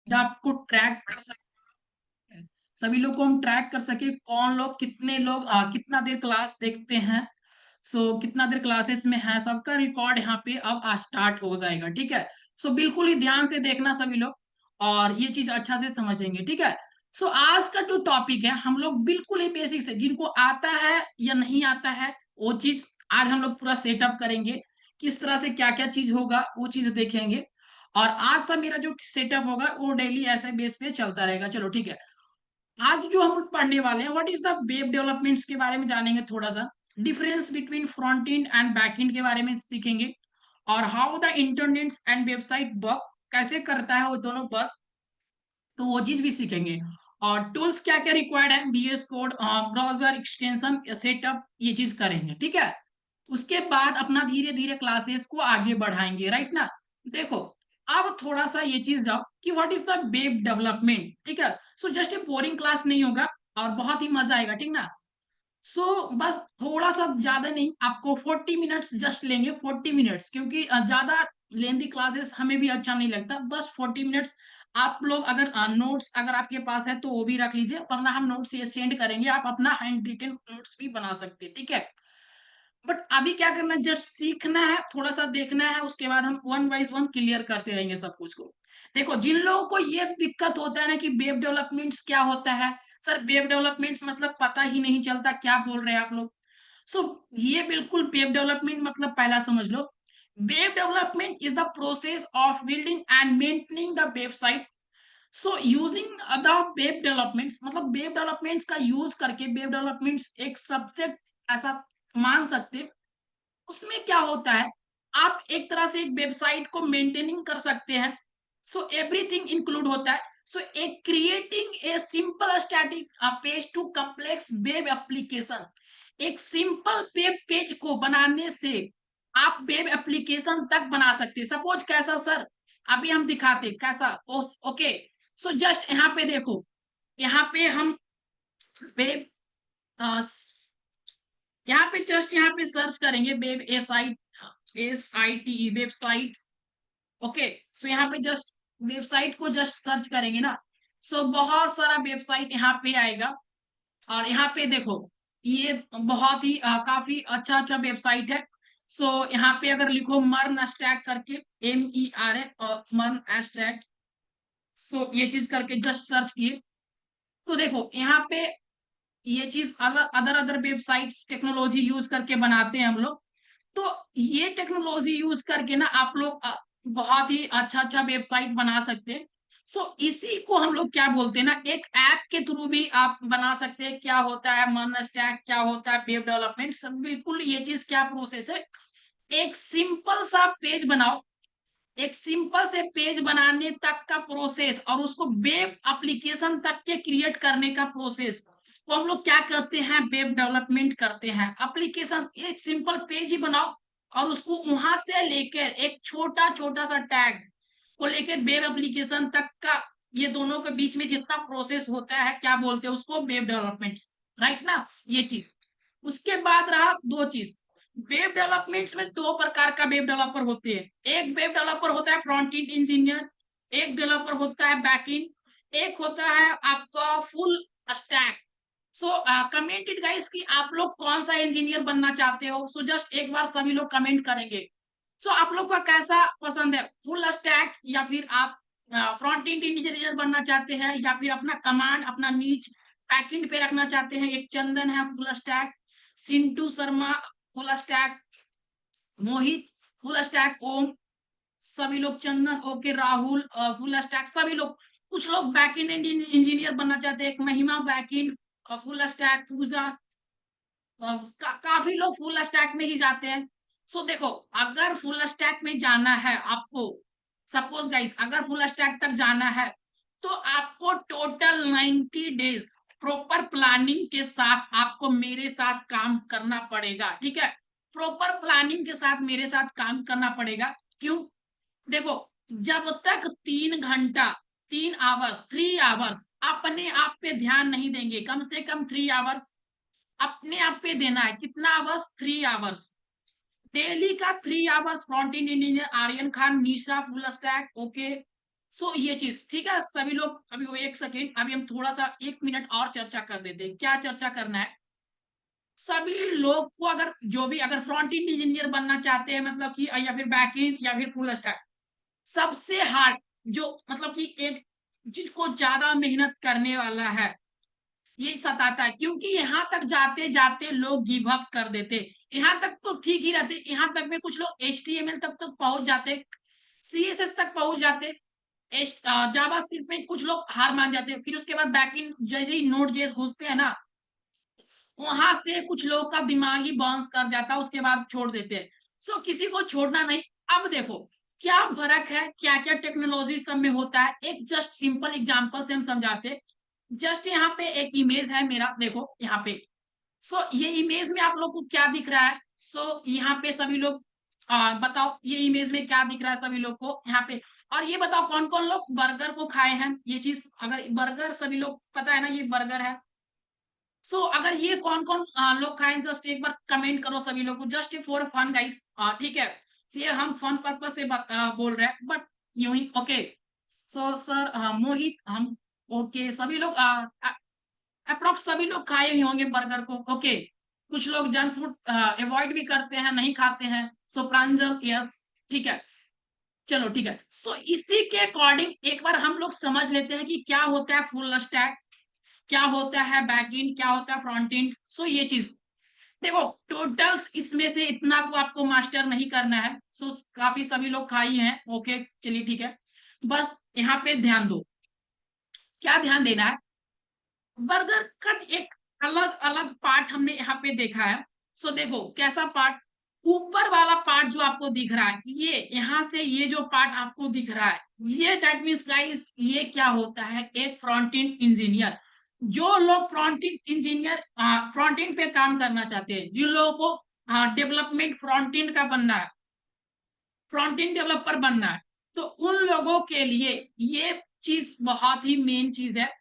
आपको ट्रैक कर सके, सभी लोग को हम ट्रैक कर सके, कौन लोग कितने लोग कितना देर क्लास देखते हैं। कितना देर क्लासेस में है, सबका रिकॉर्ड यहाँ पे अब स्टार्ट हो जाएगा, ठीक है। बिल्कुल ही ध्यान से देखना सभी लोग, और ये चीज अच्छा से समझेंगे, ठीक है। आज का जो टॉपिक है, हम लोग बिल्कुल ही बेसिक से, जिनको आता है या नहीं आता है वो चीज आज हम लोग पूरा सेटअप करेंगे। किस तरह से क्या क्या चीज होगा वो चीज देखेंगे। और आज सा मेरा जो सेटअप होगा वो डेली ऐसे बेस पे चलता रहेगा, चलो ठीक है। आज जो हम लोग पढ़ने वाले हैं, what is the web developments के बारे में जानेंगे थोड़ा सा। Difference between front end and back and के बारे में सीखेंगे। और how the internet and website work, कैसे करता है वो दोनों वर्क, तो वो चीज भी सीखेंगे। और टूल्स क्या क्या रिक्वायर्ड है, VS code, browser extension setup, ये चीज करेंगे, ठीक है। उसके बाद अपना धीरे धीरे क्लासेस को आगे बढ़ाएंगे, राइट ना। देखो, अब थोड़ा सा ये चीज जाओ कि what is the web development, ठीक है। जस्ट ए बोरिंग क्लास नहीं होगा, और बहुत ही मजा आएगा, ठीक ना। बस थोड़ा सा, ज्यादा नहीं, आपको 40 मिनट्स जस्ट लेंगे, 40 मिनट्स, क्योंकि ज्यादा लेंदी क्लासेस हमें भी अच्छा नहीं लगता। बस 40 मिनट्स। आप लोग अगर नोट्स अगर आपके पास है तो वो भी रख लीजिए, वरना हम नोट्स ये सेंड करेंगे, आप अपना हैंड रिटन नोट्स भी बना सकते हैं, ठीक है। बट अभी क्या करना है, जस्ट सीखना है, थोड़ा सा देखना है, उसके बाद हम वन वाइज वन क्लियर करते रहेंगे सब कुछ को। देखो, जिन लोगों को ये दिक्कत होता है ना कि वेब डेवलपमेंट्स क्या होता है, सर वेब डेवलपमेंट्स मतलब पता ही नहीं चलता, क्या बोल रहे हैं आप लोग। सो ये बिल्कुल, वेब डेवलपमेंट मतलब पहला समझ लो, web development is the process of building and maintaining the website. Using the web developments, मतलब वेब डेवलपमेंट्स का यूज करके, वेब डेवलपमेंट्स एक सबसे ऐसा मान सकते, उसमें क्या होता है, आप एक तरह से एक वेबसाइट को मेंटेनिंग कर सकते हैं। एवरीथिंग इंक्लूड होता है। एक creating a simple static page to complex web application, एक सिंपल वेब पेज को बनाने से आप वेब एप्लीकेशन तक बना सकते हैं। सपोज कैसा सर, अभी हम दिखाते कैसा। ओके, जस्ट यहाँ पे देखो, यहाँ पे हम वेब, यहाँ पे जस्ट यहाँ पे सर्च करेंगे वेब, SIT वेबसाइट। ओके, यहाँ पे जस्ट वेबसाइट को जस्ट सर्च करेंगे ना, बहुत सारा वेबसाइट यहाँ पे आएगा। और यहाँ पे देखो, ये बहुत ही काफी अच्छा अच्छा वेबसाइट है। यहाँ पे अगर लिखो मर्न स्टैक करके, MER और मर्न स्टैक, ये चीज करके जस्ट सर्च किए, तो देखो यहाँ पे ये चीज other other other websites technology use करके बनाते हैं हम लोग। तो ये टेक्नोलॉजी यूज करके ना आप लोग बहुत ही अच्छा अच्छा वेबसाइट बना सकते हैं। इसी को हम लोग क्या बोलते हैं ना, एक ऐप के थ्रू भी आप बना सकते हैं। क्या होता है मन स्टैक, क्या होता है वेब डेवलपमेंट, सब बिल्कुल ये चीज क्या प्रोसेस है। एक सिंपल सा पेज बनाओ, एक सिंपल से पेज बनाने तक का प्रोसेस, और उसको वेब एप्लीकेशन तक के क्रिएट करने का प्रोसेस, तो हम लोग क्या करते हैं, वेब डेवलपमेंट करते हैं। एप्लीकेशन, एक सिंपल पेज ही बनाओ, और उसको वहां से लेकर एक छोटा छोटा सा टैग को लेकर वेब एप्लीकेशन तक का, ये दोनों के बीच में जितना प्रोसेस होता है, क्या बोलते हैं उसको, वेब डेवलपमेंट, राइट ना। ये चीज, उसके बाद रहा दो चीज। वेब डेवलपमेंट्स में दो प्रकार का वेब डेवलपर होते हैं। एक वेब डेवलपर होता है फ्रंट एंड इंजीनियर, एक डेवलपर होता है बैक एंड, एक होता है आपका फुल स्टैक। कमेंटेड गाइस कि आप लोग कौन सा इंजीनियर बनना चाहते हो। जस्ट एक बार सभी लोग कमेंट करेंगे। आप लोग का कैसा पसंद है, फुल स्टैक, या फिर आप फ्रंट एंड इंजीनियर बनना चाहते हैं, या फिर अपना कमांड, अपना नीच बैकएंड पे रखना चाहते हैं। एक चंदन है full stack, Sintu Sharma full stack, Mohit full stack, Om, सभी लोग, Chandan okay, Rahul full stack, सभी लोग। कुछ लोग बैकएंड इंजीनियर बनना चाहते हैं, एक महिमा बैकएंड फुल स्टैक, पूजा, काफी लोग फुल स्टैक में ही जाते हैं। देखो, अगर फुल स्टैक में जाना है आपको, सपोज गाइस अगर फुल स्टैक तक जाना है, तो आपको टोटल 90 डेज प्रॉपर प्लानिंग के साथ आपको मेरे साथ काम करना पड़ेगा, ठीक है। प्रॉपर प्लानिंग के साथ मेरे साथ काम करना पड़ेगा। क्यों? देखो, जब तक 3 घंटा, 3 आवर्स, 3 आवर्स अपने आप पे ध्यान नहीं देंगे, कम से कम 3 आवर्स अपने आप पे देना है। कितना आवर्स? 3 आवर्स डेली का। 3 hours front end engineer Aryan Khan, Nisha full stack, okay, so ये चीज ठीक है सभी लोग। अभी वो एक सेकेंड, अभी हम थोड़ा सा 1 मिनट और चर्चा कर देते हैं। क्या चर्चा करना है? सभी लोग को अगर जो भी अगर फ्रंट एंड इंजीनियर बनना चाहते हैं, मतलब कि या फिर बैक एंड या फिर फुल स्टैक, सबसे हार्ड जो मतलब कि एक जिसको ज्यादा मेहनत करने वाला है ये सताता है, क्योंकि यहाँ तक जाते जाते लोग गिव अप कर देते। यहाँ तक तो ठीक ही रहते, यहाँ तक में कुछ लोग HTML तक तो पहुंच जाते, CSS तक पहुंच जाते, जावास्क्रिप्ट में कुछ लोग हार मान जाते हैं। फिर उसके बाद बैकएंड जैसे ही नोड जेएस घुसते हैं ना, वहां से कुछ लोग का दिमाग ही बाउंस कर जाता है, उसके बाद छोड़ देते हैं। सो किसी को छोड़ना नहीं। अब देखो क्या फर्क है, क्या क्या टेक्नोलॉजी सब में होता है, एक जस्ट सिंपल एग्जांपल से हम समझाते। जस्ट यहाँ पे एक इमेज है मेरा, देखो यहाँ पे। सो ये इमेज में आप लोग को क्या दिख रहा है? सो यहाँ पे सभी लोग बताओ ये इमेज में क्या दिख रहा है सभी लोग को यहाँ पे। और ये बताओ कौन कौन लोग बर्गर को खाए हैं? ये चीज अगर बर्गर सभी लोग पता है ना, ये बर्गर है। सो अगर ये कौन कौन लोग खाएं, जस्ट एक बार कमेंट करो सभी लोग को, जस्ट फॉर फन गाइस। ठीक है, ये हम फन पर्पस से बोल रहे हैं, बट यूं ही ओके। सो सर मोहित हम ओके सभी लोग अप्रोक्स सभी लोग खाए ही होंगे बर्गर को, ओके। कुछ लोग जंक फूड अवॉइड भी करते हैं, नहीं खाते हैं। सो प्रांजल यस, ठीक है, चलो ठीक है। सो इसी के अकॉर्डिंग एक बार हम लोग समझ लेते हैं कि क्या होता है फुल स्टैक, क्या होता है बैक एंड, क्या होता है फ्रंट एंड। सो ये चीज देखो, टोटल्स इसमें से इतना को आपको मास्टर नहीं करना है। सो काफी सभी लोग खाई हैं, ओके चलिए ठीक है। बस यहाँ पे ध्यान दो, क्या ध्यान देना है? बर्गर का एक अलग अलग पार्ट हमने यहाँ पे देखा है। सो देखो कैसा पार्ट, ऊपर वाला पार्ट जो आपको दिख रहा है, ये यहाँ से ये जो पार्ट आपको दिख रहा है, ये दैट मीन्स गाइस ये क्या होता है, एक फ्रंट एंड इंजीनियर। जो लोग front end engineer front end पे काम करना चाहते हैं, जिन लोगों को डेवलपमेंट फ्रंट एंड का बनना है, फ्रंट एंड डेवलपर बनना है, तो उन लोगों के लिए ये चीज बहुत ही मेन चीज है।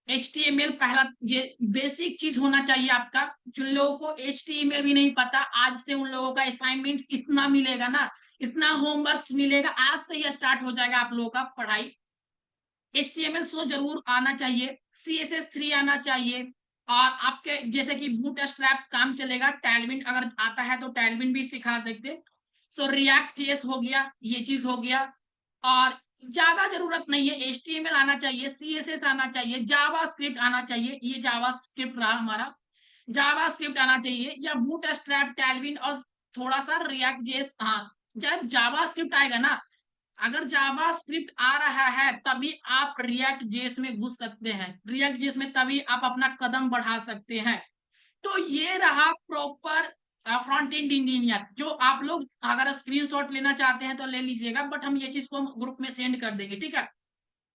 HTML पहला ये बेसिक चीज होना चाहिए आपका। जिन लोगों को HTML भी नहीं पता, आज से उन लोगों का असाइनमेंट्स इतना मिलेगा ना, इतना होमवर्क मिलेगा, आज से ही स्टार्ट हो जाएगा आप लोगों का पढ़ाई। HTML सो जरूर आना चाहिए, CSS3 आना चाहिए, और आपके जैसे कि बूट स्ट्रैप काम चलेगा, टैलविन अगर आता है तो टैलविन भी सिखा देते। सो रिएक्ट जेएस हो गया, ये चीज हो गया। और ज्यादा जरूरत नहीं है, HTML आना चाहिए, CSS आना चाहिए, जावा स्क्रिप्ट आना चाहिए, ये जावा स्क्रिप्ट रहा हमारा, जावा स्क्रिप्ट आना चाहिए, या बूट स्ट्रैप टैलविन और थोड़ा सा रिएक्ट जेएस। हाँ, जब जावा स्क्रिप्ट आएगा ना, अगर जावा स्क्रिप्ट आ रहा है तभी आप रिएक्ट जेएस में घुस सकते हैं, रिएक्ट जेएस में तभी आप अपना कदम बढ़ा सकते हैं। तो ये रहा प्रॉपर फ्रंट एंड इंजीनियर। जो आप लोग अगर स्क्रीनशॉट लेना चाहते हैं तो ले लीजिएगा, बट हम ये चीज को ग्रुप में सेंड कर देंगे, ठीक है।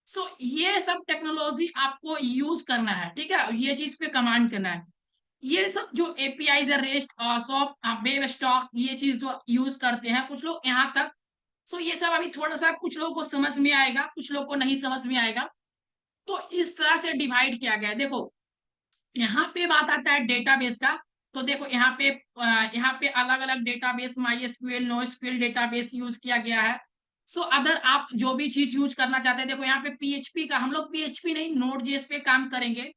सो ये सब टेक्नोलॉजी आपको यूज करना है, ठीक है, ये चीज पे कमांड करना है। ये सब जो एपीआई है, रेस्ट सॉप वेब स्टॉक, ये चीज जो यूज करते हैं कुछ लोग यहाँ तक। सो ये सब अभी थोड़ा सा कुछ लोगों को समझ में आएगा, कुछ लोगों को नहीं समझ में आएगा। तो इस तरह से डिवाइड किया गया है। देखो यहाँ पे बात आता है डेटाबेस का। तो देखो यहाँ पे अलग अलग database, MySQL, NoSQL database use किया गया है। सो अदर आप जो भी चीज यूज करना चाहते हैं, देखो यहाँ पे PHP का, हम लोग PHP नहीं Node.js पे काम करेंगे,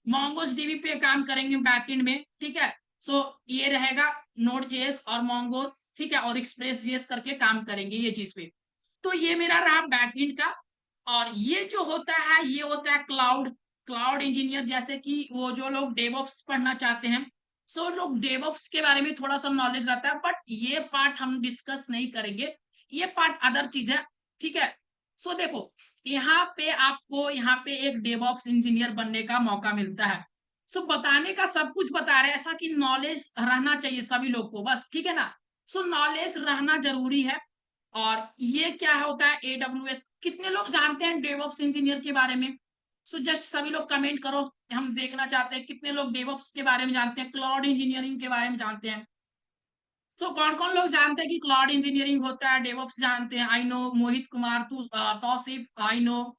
MongoDB पे काम करेंगे बैकएंड में, ठीक है। सो ये रहेगा Node.js और Mongoose, ठीक है, और Express.js करके काम करेंगे ये चीज पे। तो ये मेरा रहा बैकएंड का। और ये जो होता है ये होता है क्लाउड, क्लाउड इंजीनियर, जैसे कि वो जो लोग डेवऑप्स पढ़ना चाहते हैं। सो लोग डेवऑप्स के बारे में थोड़ा सा नॉलेज रहता है, बट ये पार्ट हम डिस्कस नहीं करेंगे, ये पार्ट अदर चीज है, ठीक है। सो देखो यहाँ पे आपको यहाँ पे एक डेवऑप्स इंजीनियर बनने का मौका मिलता है। सो बताने का सब कुछ बता रहे हैं, ऐसा कि नॉलेज रहना चाहिए सभी लोग को, बस ठीक है ना। सो नॉलेज रहना जरूरी है। और ये क्या होता है AWS, कितने लोग जानते हैं डेवऑप्स इंजीनियर के बारे में? सो जस्ट सभी लोग कमेंट करो, हम देखना चाहते हैं कितने लोग डेवऑप्स के बारे में जानते हैं, क्लाउड इंजीनियरिंग के बारे में जानते हैं। सो कौन कौन लोग जानते हैं कि क्लाउड इंजीनियरिंग होता है, डेवऑप्स जानते हैं? आई नो मोहित कुमार, तू तौसीफ, आई नो।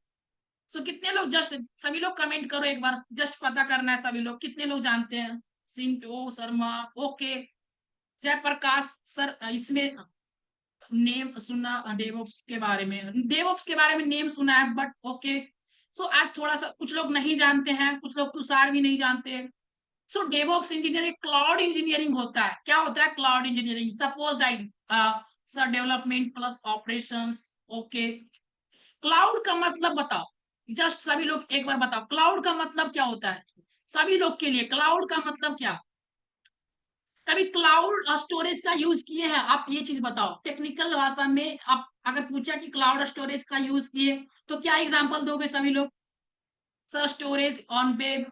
सो कितने लोग, जस्ट सभी लोग कमेंट करो एक बार, जस्ट पता करना है सभी लोग कितने लोग जानते हैं। सिंटो शर्मा, ओके, जयप्रकाश सर इसमें नेम सुना डेवऑप्स के बारे में, डेवऑप्स के बारे में नेम सुना है, बट ओके। सो आज थोड़ा सा कुछ लोग नहीं जानते हैं, कुछ लोग तुषार भी नहीं जानते हैं। सो डेवऑप्स इंजीनियरिंग क्लाउड इंजीनियरिंग होता है। क्या होता है cloud engineering? Suppose diet sir development plus operations. Okay, cloud का मतलब बताओ, जस्ट सभी लोग एक बार बताओ क्लाउड का मतलब क्या होता है? सभी लोग के लिए क्लाउड का मतलब क्या? कभी क्लाउड स्टोरेज का यूज किए हैं आप? ये चीज बताओ टेक्निकल भाषा में। आप अगर पूछा कि क्लाउड स्टोरेज का यूज किए तो क्या एग्जांपल दोगे सभी लोग? सर स्टोरेज ऑन वेब,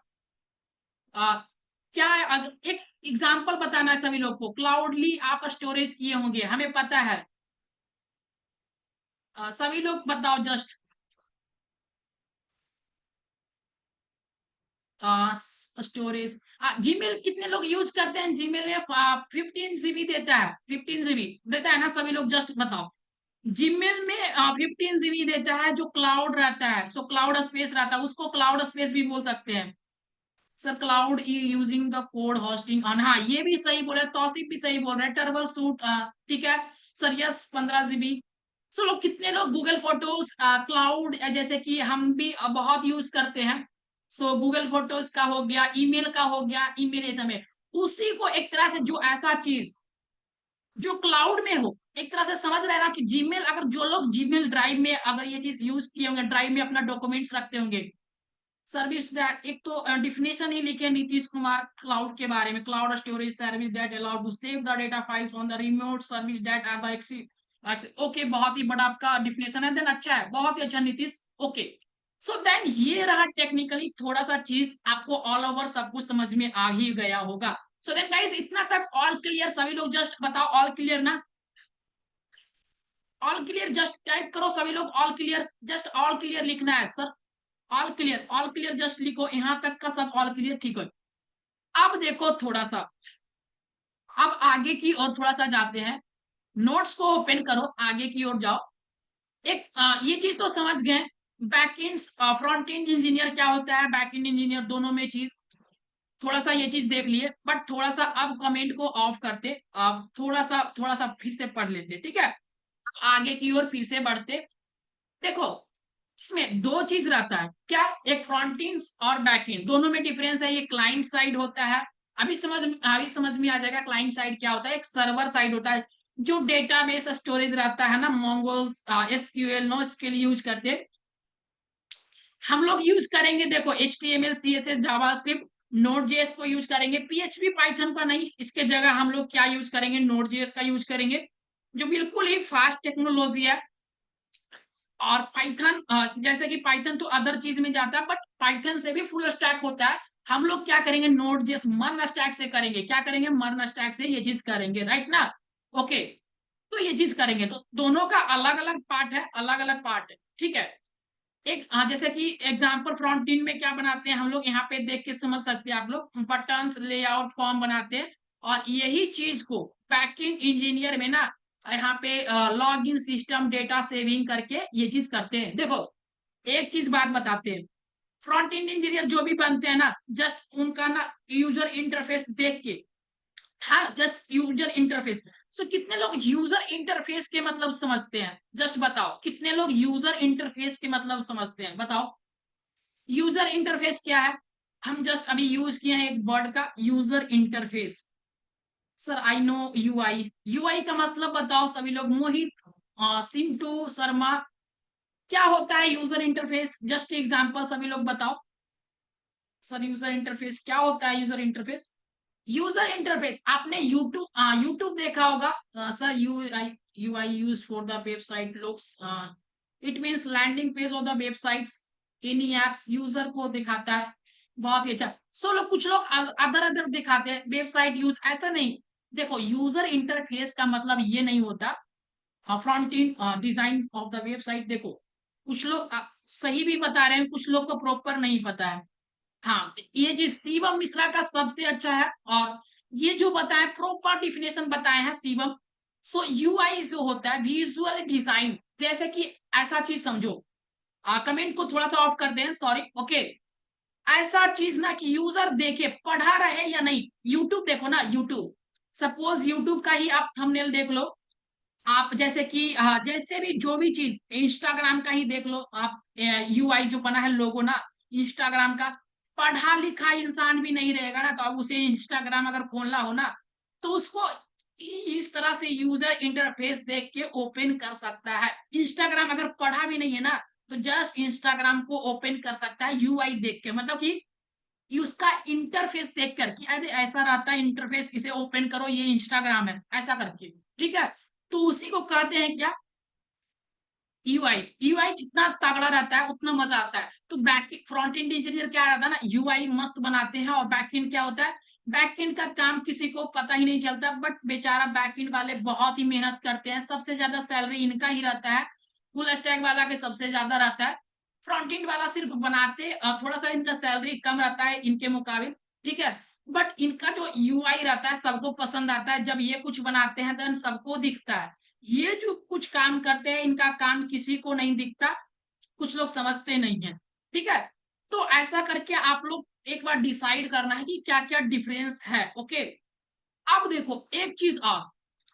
क्या है? अगर एक एग्जांपल बताना है सभी लोग को, क्लाउडली आप स्टोरेज किए होंगे हमें पता है। सभी लोग बताओ जस्ट। स्टोरेज, जीमेल कितने लोग यूज करते हैं? जीमेल में 15 GB देता है, 15 GB देता है ना? सभी लोग जस्ट बताओ। जीमेल में 15 GB देता है जो क्लाउड रहता है, सो क्लाउड स्पेस रहता है, उसको क्लाउड स्पेस भी बोल सकते हैं। Sir cloud using the code hosting on, हाँ ये भी सही बोल रहे हैं, तौसीफ भी सही बोल रहे हैं, टर्बल सूट ठीक है। Sir yes 15 GB। सो लोग कितने लोग गूगल फोटोज क्लाउड जैसे कि हम भी बहुत यूज करते हैं। सो गूगल फोटोज का हो गया, ईमेल का हो गया, ईमेल समय उसी को एक तरह से जो ऐसा चीज जो क्लाउड में हो, एक तरह से समझ रहे हैं ना कि जीमेल, अगर जो लोग जीमेल ड्राइव में अगर ये चीज यूज किए होंगे, ड्राइव में अपना डॉक्यूमेंट्स रखते होंगे, सर्विस दैट, एक तो डेफिनेशन ही लिखे नीतीश कुमार क्लाउड के बारे में, cloud storage service that allowed to save the data files on the remote service that are the okay, बहुत ही बड़ा आपका डिफिनेशन है, देन अच्छा है, बहुत ही अच्छा नीतीश। ओके, सो देन ये रहा टेक्निकली थोड़ा सा चीज, आपको ऑल ओवर सब कुछ समझ में आ ही गया होगा। सो देन गाइस इतना तक ऑल क्लियर? सभी लोग जस्ट बताओ ऑल क्लियर ना? ऑल क्लियर जस्ट टाइप करो सभी लोग, all clear, just all clear लिखना है sir. All clear, all clear just लिखो, यहां तक का सब ऑल क्लियर, ठीक है। अब देखो थोड़ा सा, अब आगे की ओर थोड़ा सा जाते हैं, नोट्स को ओपन करो, आगे की ओर जाओ। एक ये चीज तो समझ गए, बैकएंड फ्रंट एंड इंजीनियर क्या होता है, बैकएंड इंजीनियर दोनों में चीज, थोड़ा सा ये चीज देख लिए, बट थोड़ा सा अब कमेंट को ऑफ करते, अब थोड़ा सा फिर से पढ़ लेते, ठीक है। आगे की ओर फिर से बढ़ते। देखो इसमें दो चीज रहता है, क्या? एक फ्रंट एंड और बैक एंड, दोनों में डिफरेंस है। ये क्लाइंट साइड होता है, अभी समझ में आ जाएगा क्लाइंट साइड क्या होता है। एक सर्वर साइड होता है जो डेटाबेस स्टोरेज रहता है ना, mongoose SQL no SQL use करते हैं हम लोग। यूज करेंगे देखो HTML CSS JavaScript, Node JS को यूज करेंगे, पीएचपी पाइथन का नहीं, इसके जगह हम लोग क्या यूज करेंगे? नोड जेएस का यूज करेंगे, जो बिल्कुल ही फास्ट टेक्नोलॉजी है। और पाइथन जैसे कि पाइथन तो अदर चीज में जाता है, बट पाइथन से भी फुल स्टैक होता है। हम लोग क्या करेंगे? नोड जेएस मर्न स्टैक से करेंगे, क्या करेंगे? मर्न स्टैक से ये चीज करेंगे, राइट ना? ओके, तो ये चीज करेंगे, तो दोनों का अलग अलग पार्ट है, अलग अलग पार्ट है, ठीक है। एक जैसे कि एग्जांपल फ्रंट एंड में क्या बनाते हैं हम लोग, यहाँ पे देख के समझ सकते हैं आप लोग, बटन्स लेआउट फॉर्म बनाते हैं। और यही चीज को बैकएंड इंजीनियर में ना, यहाँ पे log in system data saving करके ये चीज करते हैं। देखो एक चीज बात बताते हैं, फ्रंट एंड इंजीनियर जो भी बनते हैं ना, जस्ट उनका ना यूजर इंटरफेस देख के, हाँ जस्ट यूजर इंटरफेस। सो कितने लोग यूजर इंटरफेस के मतलब समझते हैं? जस्ट बताओ कितने लोग यूजर इंटरफेस के मतलब समझते हैं, बताओ। यूजर इंटरफेस क्या है? हम जस्ट अभी यूज किए हैं एक वर्ड का, user interface. Sir I know UI, UI का मतलब बताओ सभी लोग, मोहित सिंटू शर्मा, क्या होता है यूजर इंटरफेस? जस्ट एग्जांपल सभी लोग बताओ। सर यूजर इंटरफेस क्या होता है? यूजर इंटरफेस, यूजर इंटरफेस आपने यूट्यूब देखा होगा। Sir UI use for the website looks, it means landing page of the websites, any apps user को दिखाता है। बहुत ही अच्छा। सो लोग कुछ लोग अदर अदर दिखाते हैं वेबसाइट यूज, ऐसा नहीं। देखो यूजर इंटरफेस का मतलब ये नहीं होता front end design of the website. देखो कुछ लोग सही भी बता रहे हैं, कुछ लोग को प्रॉपर नहीं पता है। हाँ, ये चीज शिवम मिश्रा का सबसे अच्छा है, और ये जो बताया प्रॉपर डिफिनेशन बताए हैं शिवम। सो यूआई जो होता है विजुअल डिजाइन, जैसे कि ऐसा चीज समझो, कमेंट को थोड़ा सा ऑफ कर दें, सॉरी। ओके, ऐसा चीज ना कि यूजर देखे पढ़ा रहे या नहीं, यूट्यूब देखो ना, यूट्यूब, सपोज यूट्यूब का ही आप थंबनेल देख लो, आप जैसे कि जैसे भी जो भी चीज इंस्टाग्राम का ही देख लो आप, यूआई जो बना है लोगो ना इंस्टाग्राम का, पढ़ा लिखा इंसान भी नहीं रहेगा ना तो अब उसे इंस्टाग्राम अगर खोलना हो ना तो उसको इस तरह से यूजर इंटरफेस देख के ओपन कर सकता है। इंस्टाग्राम अगर पढ़ा भी नहीं है ना तो जस्ट इंस्टाग्राम को ओपन कर सकता है यूआई देख के, मतलब कि उसका इंटरफेस देख कर कि अरे ऐसा रहता है इंटरफेस, इसे ओपन करो ये इंस्टाग्राम है ऐसा करके, ठीक है। तो उसी को कहते हैं क्या, यूआई। यूआई जितना तगड़ा रहता है उतना मजा आता है। तो बैक फ्रंट एंड इंजीनियर क्या रहता है ना, यूआई मस्त बनाते हैं, और बैक एंड क्या होता है, बैक एंड का काम किसी को पता ही नहीं चलता, बट बेचारा बैक एंड वाले बहुत ही मेहनत करते हैं, सबसे ज्यादा सैलरी इनका ही रहता है, फुल स्टैक वाला के सबसे ज्यादा रहता है। फ्रंट एंड वाला सिर्फ बनाते, थोड़ा सा इनका सैलरी कम रहता है इनके मुकाबले, ठीक है। बट इनका जो यूआई रहता है सबको पसंद आता है, जब ये कुछ बनाते हैं तो सबको दिखता है। ये जो कुछ काम करते हैं इनका काम किसी को नहीं दिखता, कुछ लोग समझते नहीं है, ठीक है। तो ऐसा करके आप लोग एक बार डिसाइड करना है कि क्या क्या डिफरेंस है, ओके। अब देखो एक चीज और,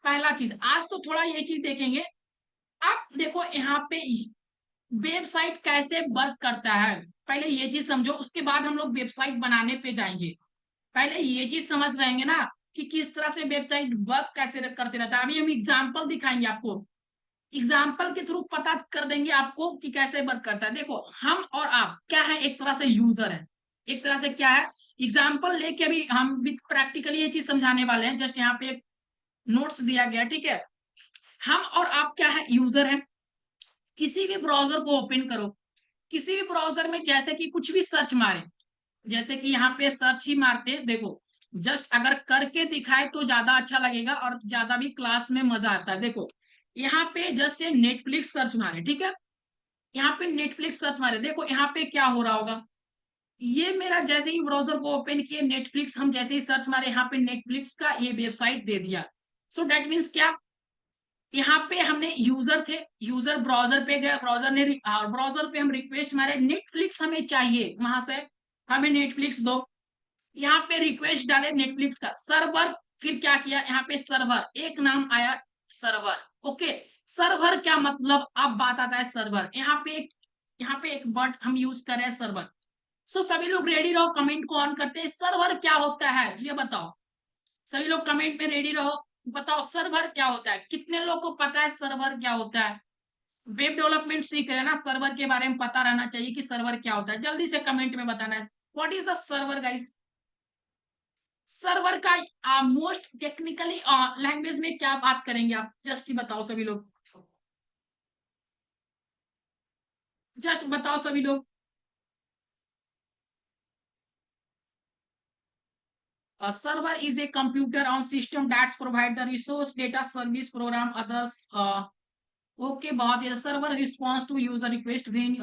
पहला चीज आज तो थोड़ा ये चीज देखेंगे। आप देखो यहाँ पे वेबसाइट कैसे वर्क करता है, पहले ये चीज समझो, उसके बाद हम लोग वेबसाइट बनाने पे जाएंगे। पहले ये चीज समझ रहेंगे ना कि किस तरह से वेबसाइट वर्क कैसे करते रहता है। अभी हम एग्जाम्पल दिखाएंगे आपको, एग्जाम्पल के थ्रू पता कर देंगे आपको कि कैसे वर्क करता है। देखो हम और आप क्या है, एक तरह से यूजर है, एक तरह से क्या है, एग्जाम्पल लेके अभी हम भी प्रैक्टिकली ये चीज समझाने वाले हैं। जस्ट यहाँ पे एक नोट्स दिया गया, ठीक है। हम और आप क्या है, यूजर है। किसी भी ब्राउजर को ओपन करो, किसी भी ब्राउजर में जैसे कि कुछ भी सर्च मारे, जैसे कि यहाँ पे सर्च ही मारते हैं, देखो जस्ट अगर करके दिखाए तो ज्यादा अच्छा लगेगा और ज्यादा भी क्लास में मजा आता है। देखो यहाँ पे जस्ट ये नेटफ्लिक्स सर्च मारे, ठीक है, यहाँ पे नेटफ्लिक्स सर्च मारे, देखो यहाँ पे क्या हो रहा होगा, ये मेरा जैसे ही ब्राउजर को ओपन किए नेटफ्लिक्स, हम जैसे ही सर्च मारे यहाँ पे नेटफ्लिक्स का ये वेबसाइट दे दिया। सो डेट मीन्स क्या, यहाँ पे हमने यूजर थे, यूजर ब्राउजर पे गए, ब्राउजर ने ब्राउजर पे हम रिक्वेस्ट मारे नेटफ्लिक्स हमें चाहिए, वहां से हमें नेटफ्लिक्स दो, यहाँ पे रिक्वेस्ट डाले नेटफ्लिक्स का सर्वर, फिर क्या किया यहाँ पे सर्वर, एक नाम आया सर्वर, ओके। सर्वर क्या मतलब, अब बात आता है सर्वर, यहाँ पे एक वर्ड हम यूज कर रहे हैं सर्वर। सो सभी लोग रेडी रहो, कमेंट को ऑन करते हैं, सर्वर क्या होता है ये बताओ, सभी लोग कमेंट में रेडी रहो, बताओ सर्वर क्या होता है, कितने लोग को पता है सर्वर क्या होता है। वेब डेवलपमेंट सीख रहे हैं ना, सर्वर के बारे में पता रहना चाहिए कि सर्वर क्या होता है, जल्दी से कमेंट में बताना है what is the server guys. Server का मोस्ट टेक्निकली लैंग्वेज में क्या बात करेंगे आप, जस्ट ही बताओ सभी लोग, जस्ट बताओ सभी लोग। Server is a computer on system that's provide the resource data service program others, okay बहुत ही, server response to user request when,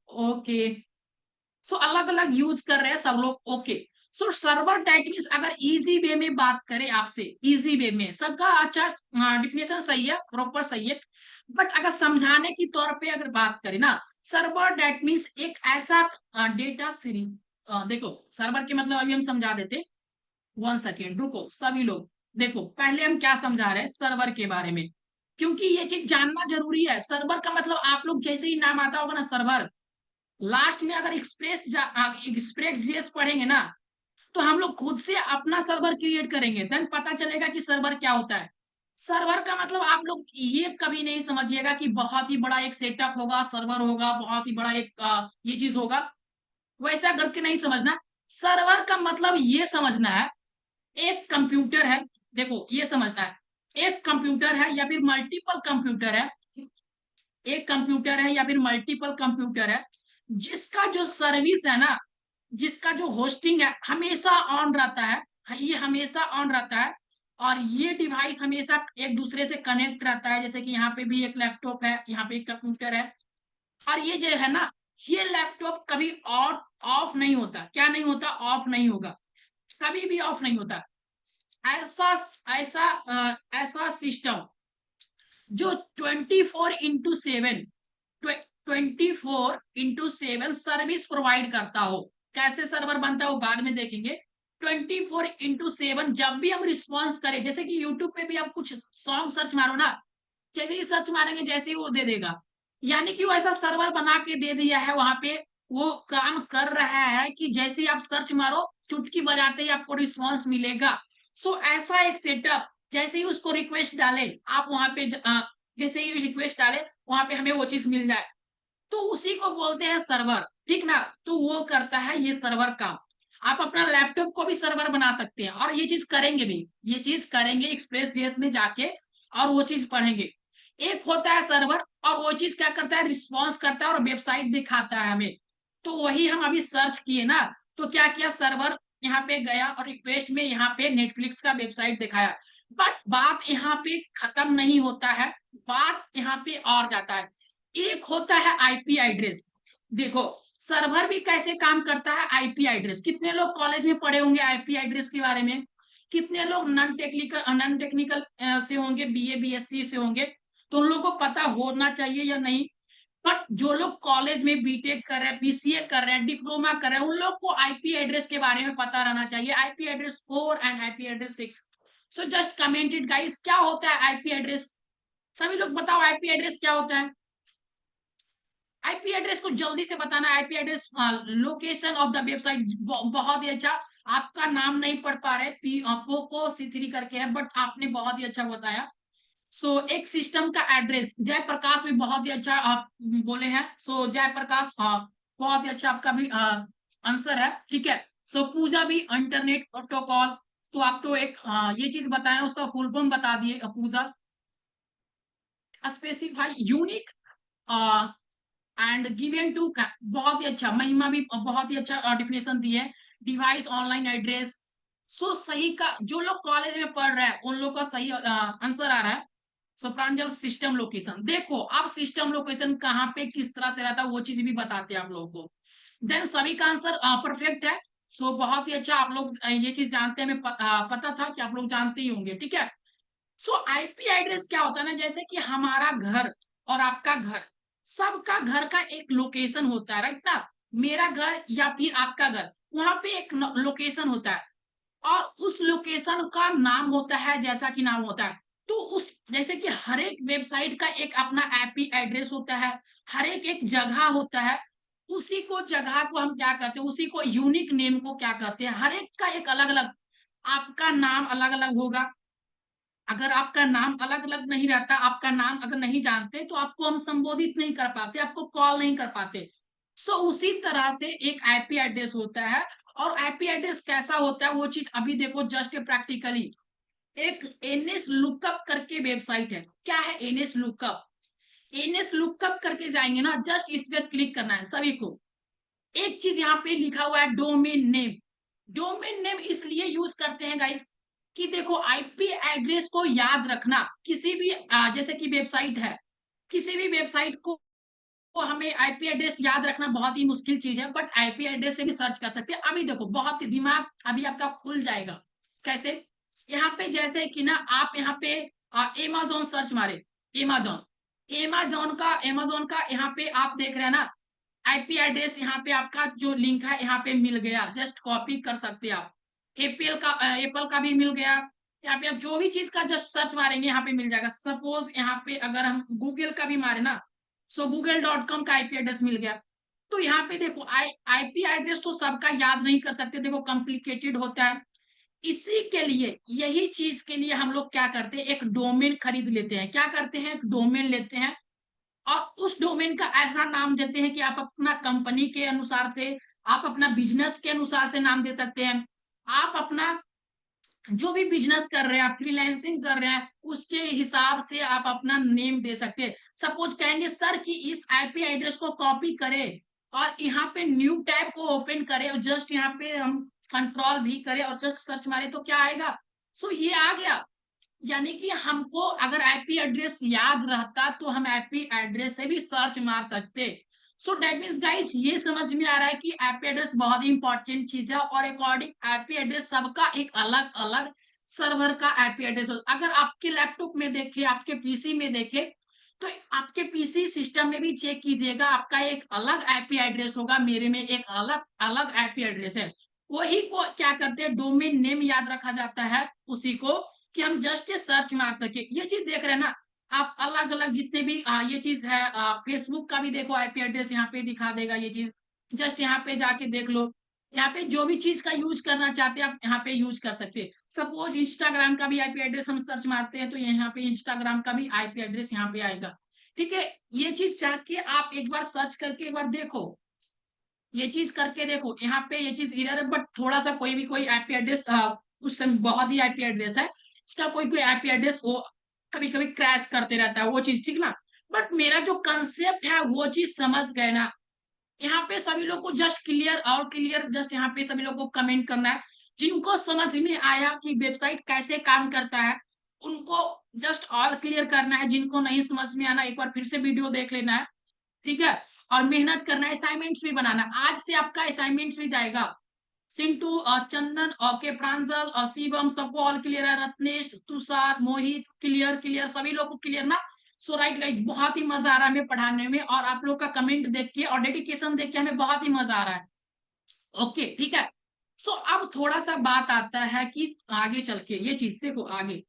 okay. So अलग अलग यूज कर रहे हैं सब लोग, ओके। सो सर्वर टेक्निक्स अगर इजी वे में बात करें आपसे, इजी वे में सबका अच्छा डिफिनेशन सही है, प्रॉपर सही है, बट अगर समझाने की तौर पे अगर बात करें ना, सर्वर डेट मीन्स एक ऐसा डेटा सीरीज, देखो सर्वर के मतलब अभी हम समझा देते, वन सेकेंड रुको सभी लोग, देखो पहले हम क्या समझा रहे हैं सर्वर के बारे में, क्योंकि ये चीज जानना जरूरी है। सर्वर का मतलब आप लोग जैसे ही नाम आता होगा ना सर्वर, लास्ट में अगर एक्सप्रेस जेएस पढ़ेंगे ना तो हम लोग खुद से अपना सर्वर क्रिएट करेंगे, देन पता चलेगा कि सर्वर क्या होता है। सर्वर का मतलब आप लोग ये कभी नहीं समझिएगा कि बहुत ही बड़ा एक सेटअप होगा, सर्वर होगा बहुत ही बड़ा एक ये चीज होगा, वैसा करके नहीं समझना। सर्वर का मतलब ये समझना है, एक कंप्यूटर है, देखो ये समझना है, एक कंप्यूटर है या फिर मल्टीपल कंप्यूटर है, एक कंप्यूटर है या फिर मल्टीपल कंप्यूटर है, जिसका जो सर्विस है ना, जिसका जो होस्टिंग है हमेशा ऑन रहता है, ये हमेशा ऑन रहता है, और ये डिवाइस हमेशा एक दूसरे से कनेक्ट रहता है, जैसे कि यहाँ पे भी एक लैपटॉप है, यहाँ पे एक कंप्यूटर है, और ये जो है ना, ये लैपटॉप कभी ऑफ ऑफ नहीं होता, क्या नहीं होता, ऑफ नहीं होगा, कभी भी ऑफ नहीं होता। ऐसा ऐसा ऐसा सिस्टम जो 24/7 24/7 सर्विस प्रोवाइड करता हो, कैसे सर्वर बनता है वो बाद में देखेंगे। 24/7 जब भी हम रिस्पॉन्स करें, जैसे कि यूट्यूब पे भी आप कुछ सॉन्ग सर्च मारो ना, जैसे ही सर्च मारेंगे जैसे ही वो दे देगा, यानी कि वो ऐसा सर्वर बना के दे दिया है वहां पे, वो काम कर रहा है कि जैसे ही आप सर्च मारो चुटकी बजाते ही आपको रिस्पॉन्स मिलेगा। सो ऐसा एक सेटअप, जैसे ही उसको रिक्वेस्ट डाले आप वहां पे जैसे ही रिक्वेस्ट डाले वहां पे हमें वो चीज मिल जाए, तो उसी को बोलते हैं सर्वर, ठीक ना। तो वो करता है ये सर्वर काम। आप अपना लैपटॉप को भी सर्वर बना सकते हैं और ये चीज करेंगे भी, ये चीज करेंगे एक्सप्रेस जेएस में जाके, और वो चीज पढ़ेंगे। एक होता है सर्वर और वो चीज क्या करता है, रिस्पॉन्स करता है और वेबसाइट दिखाता है हमें। तो वही हम अभी सर्च किए ना, तो क्या किया, सर्वर यहाँ पे गया और रिक्वेस्ट में यहाँ पे नेटफ्लिक्स का वेबसाइट दिखाया। बट बात यहाँ पे खत्म नहीं होता है, बात यहाँ पे और जाता है। एक होता है आईपी एड्रेस। देखो सर्वर भी कैसे काम करता है, आईपी एड्रेस। कितने लोग कॉलेज में पढ़े होंगे आईपी एड्रेस के बारे में? कितने लोग नॉन टेक्निकल से होंगे, बीए बीएससी से होंगे, तो उन लोगों को पता होना चाहिए या नहीं? बट जो लोग कॉलेज में बीटेक कर रहे हैं, बीसीए कर रहे हैं, डिप्लोमा कर रहे हैं, उन लोग को आईपी एड्रेस के बारे में पता रहना चाहिए, IP address 4 and IP address 6। So just comment it guys, क्या होता है आईपी एड्रेस? सभी लोग बताओ आईपी एड्रेस क्या होता है? आईपी एड्रेस को जल्दी से बताना। IP address location of the website. बहुत ही अच्छा। आपका नाम नहीं पढ़ पा रहे, पोको C3 करके है, बट आपने बहुत ही अच्छा बताया। एक सिस्टम का एड्रेस, जयप्रकाश भी बहुत ही अच्छा आप बोले हैं। जयप्रकाश बहुत ही अच्छा आपका भी आंसर है, ठीक है। पूजा भी इंटरनेट प्रोटोकॉल। तो आप तो एक ये चीज बताए, उसका फुल फॉर्म बता दिए। Puja specify unique and given to, बहुत ही अच्छा। महिमा भी बहुत ही अच्छा डिफिनेशन दी है। Device online address. सही का, जो लोग कॉलेज में पढ़ रहे हैं उन लोग का सही आंसर आ रहा है। प्रांजल सिस्टम लोकेशन। देखो अब सिस्टम लोकेशन कहाँ पे किस तरह से रहता है वो चीज भी बताते हैं आप लोगों को। देन सभी का आंसर परफेक्ट है। बहुत ही अच्छा, आप लोग ये चीज जानते हैं, हमें पता था कि आप लोग जानते ही होंगे, ठीक है। आईपी एड्रेस क्या होता है ना, जैसे कि हमारा घर और आपका घर, सबका घर का एक लोकेशन होता है, राइट ना। मेरा घर या फिर आपका घर, वहां पे एक लोकेशन होता है, और उस लोकेशन का नाम होता है जैसा कि नाम होता है। तो उस जैसे कि हर एक वेबसाइट का एक अपना आईपी एड्रेस होता है, हर एक एक जगह होता है। उसी को जगह को हम क्या कहते हैं, उसी को यूनिक नेम को क्या कहते हैं, हर एक का एक अलग अलग। आपका नाम अलग अलग होगा। अगर आपका नाम अलग अलग नहीं रहता, आपका नाम अगर नहीं जानते, तो आपको हम संबोधित नहीं कर पाते, आपको कॉल नहीं कर पाते। उसी तरह से एक आईपी एड्रेस होता है। और आईपी एड्रेस कैसा होता है वो चीज अभी देखो जस्ट प्रैक्टिकली। एक एनएस लुकअप करके वेबसाइट है। क्या है एनएस लुकअप? एनएस लुकअप करके जाएंगे ना, जस्ट इस पे क्लिक करना है सभी को। एक चीज यहाँ पे लिखा हुआ है डोमेन नेम। डोमेन नेम इसलिए यूज करते हैं गाइस कि देखो आईपी एड्रेस को याद रखना, किसी भी जैसे कि वेबसाइट है, किसी भी वेबसाइट को हमें आईपी एड्रेस याद रखना बहुत ही मुश्किल चीज है, बट आईपी एड्रेस से भी सर्च कर सकते हैं। अभी देखो बहुत ही दिमाग अभी आपका खुल जाएगा। कैसे? यहाँ पे जैसे कि ना, आप यहाँ पे एमेजोन सर्च मारे, एमेजोन, एमेजोन का यहाँ पे आप देख रहे हैं ना, आईपी एड्रेस यहाँ पे आपका जो लिंक है यहाँ पे मिल गया, जस्ट कॉपी कर सकते हैं आप। एप्पल का भी मिल गया। यहाँ पे आप जो भी चीज का जस्ट सर्च मारेंगे यहाँ पे मिल जाएगा। सपोज यहाँ पे अगर हम गूगल का भी मारे ना, google.com का आईपी एड्रेस मिल गया। तो यहाँ पे देखो आईपी एड्रेस तो सबका याद नहीं कर सकते, देखो कॉम्प्लिकेटेड होता है। इसी के लिए, यही चीज के लिए हम लोग क्या करते हैं, एक डोमेन खरीद लेते हैं। क्या करते हैं, एक डोमेन लेते हैं और उस डोमेन का ऐसा नाम देते हैं कि आप अपना कंपनी के अनुसार से, आप अपना बिजनेस के अनुसार से नाम दे सकते हैं। आप अपना जो भी बिजनेस कर रहे हैं, आप फ्रीलैंसिंग कर रहे हैं, उसके हिसाब से आप अपना नेम दे सकते हैं। सपोज कहेंगे सर कि इस आईपी एड्रेस को कॉपी करें और यहाँ पे न्यू टैब को ओपन करें और जस्ट यहाँ पे हम कंट्रोल भी करें और जस्ट सर्च मारे तो क्या आएगा? ये आ गया। यानी कि हमको अगर आईपी एड्रेस याद रहता तो हम आईपी एड्रेस से भी सर्च मार सकते। दैट मीन्स गाइस, ये समझ में आ रहा है कि आईपी एड्रेस बहुत ही इंपॉर्टेंट चीज है, और अकॉर्डिंग आईपी एड्रेस सबका एक अलग अलग सर्वर का आईपी एड्रेस। अगर आपके लैपटॉप में देखे, आपके पीसी में देखे, तो आपके पीसी सिस्टम में भी चेक कीजिएगा, आपका एक अलग आईपी एड्रेस होगा, मेरे में एक अलग अलग आईपी एड्रेस है। वही को क्या करते हैं, डोमेन नेम याद रखा जाता है उसी को, कि हम जस्ट सर्च मार सके। ये चीज देख रहे हैं ना, आप अलग अलग जितने भी ये चीज है, फेसबुक का भी देखो आईपी एड्रेस यहाँ पे दिखा देगा ये चीज। जस्ट यहाँ पे जाके देख लो, यहाँ पे जो भी चीज का यूज करना चाहते हैं आप यहाँ पे यूज कर सकते हैं। सपोज इंस्टाग्राम का भी आईपी एड्रेस हम सर्च मारते हैं तो यहाँ पे इंस्टाग्राम का भी आईपी एड्रेस यहाँ पे आएगा। ठीक है, ये चीज जाके आप एक बार सर्च करके एक बार देखो, ये चीज करके देखो। यहाँ पे ये चीज इरर है, बट थोड़ा सा कोई भी कोई आईपी एड्रेस उस समय बहुत ही आईपी एड्रेस है, इसका कोई कोई आईपी एड्रेस वो कभी कभी क्रैश करते रहता है वो चीज, ठीक ना। बट मेरा जो कंसेप्ट है वो चीज समझ गए ना। यहाँ पे सभी लोग को जस्ट क्लियर और क्लियर, जस्ट यहाँ पे सभी लोग को कमेंट करना है। जिनको समझ में आया कि वेबसाइट कैसे काम करता है उनको जस्ट ऑल क्लियर करना है। जिनको नहीं समझ में आना एक बार फिर से वीडियो देख लेना है, ठीक है। और मेहनत करना है, असाइनमेंट्स भी बनाना। आज से आपका असाइनमेंट्स भी जाएगा। सिंटू और चंदन, ओके, प्रांजल और शिवम, सबको ऑल क्लियर है। रत्नेश, तुषार, मोहित, क्लियर क्लियर, सभी लोग को क्लियर ना। सो राइट गाइस, बहुत ही मजा आ रहा है हमें पढ़ाने में, और आप लोग का कमेंट देख के और डेडिकेशन देख के हमें बहुत ही मजा आ रहा है। ओके ठीक है। सो अब थोड़ा सा बात आता है कि आगे चल के ये चीज देखो आगे,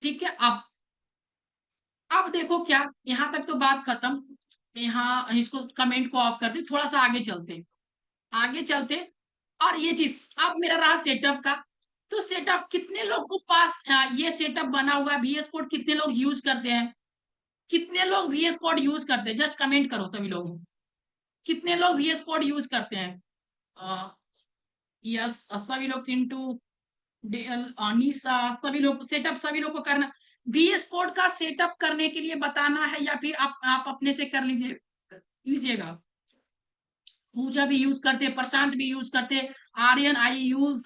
ठीक है। अब देखो क्या, यहाँ तक तो बात खत्म। यहाँ इसको कमेंट को ऑफ कर दे, थोड़ा सा आगे चलते, आगे चलते। और ये चीज अब मेरा रहा सेटअप का। तो सेटअप कितने लोग को पास ये सेटअप बना हुआ है, VS कोड कितने लोग यूज करते हैं? कितने लोग VS कोड यूज करते हैं? जस्ट कमेंट करो सभी लोग, कितने लोग VS कोड यूज करते हैं? यस, सभी लोग, सिंटू, डेल, निशा, सभी लोग सेटअप, सभी लोग को करना। VS कोड का सेटअप करने के लिए बताना है या फिर आप अपने से कर लीजिए लीजिएगा। पूजा भी यूज करते, प्रशांत भी यूज करते, आर्यन आई यूज,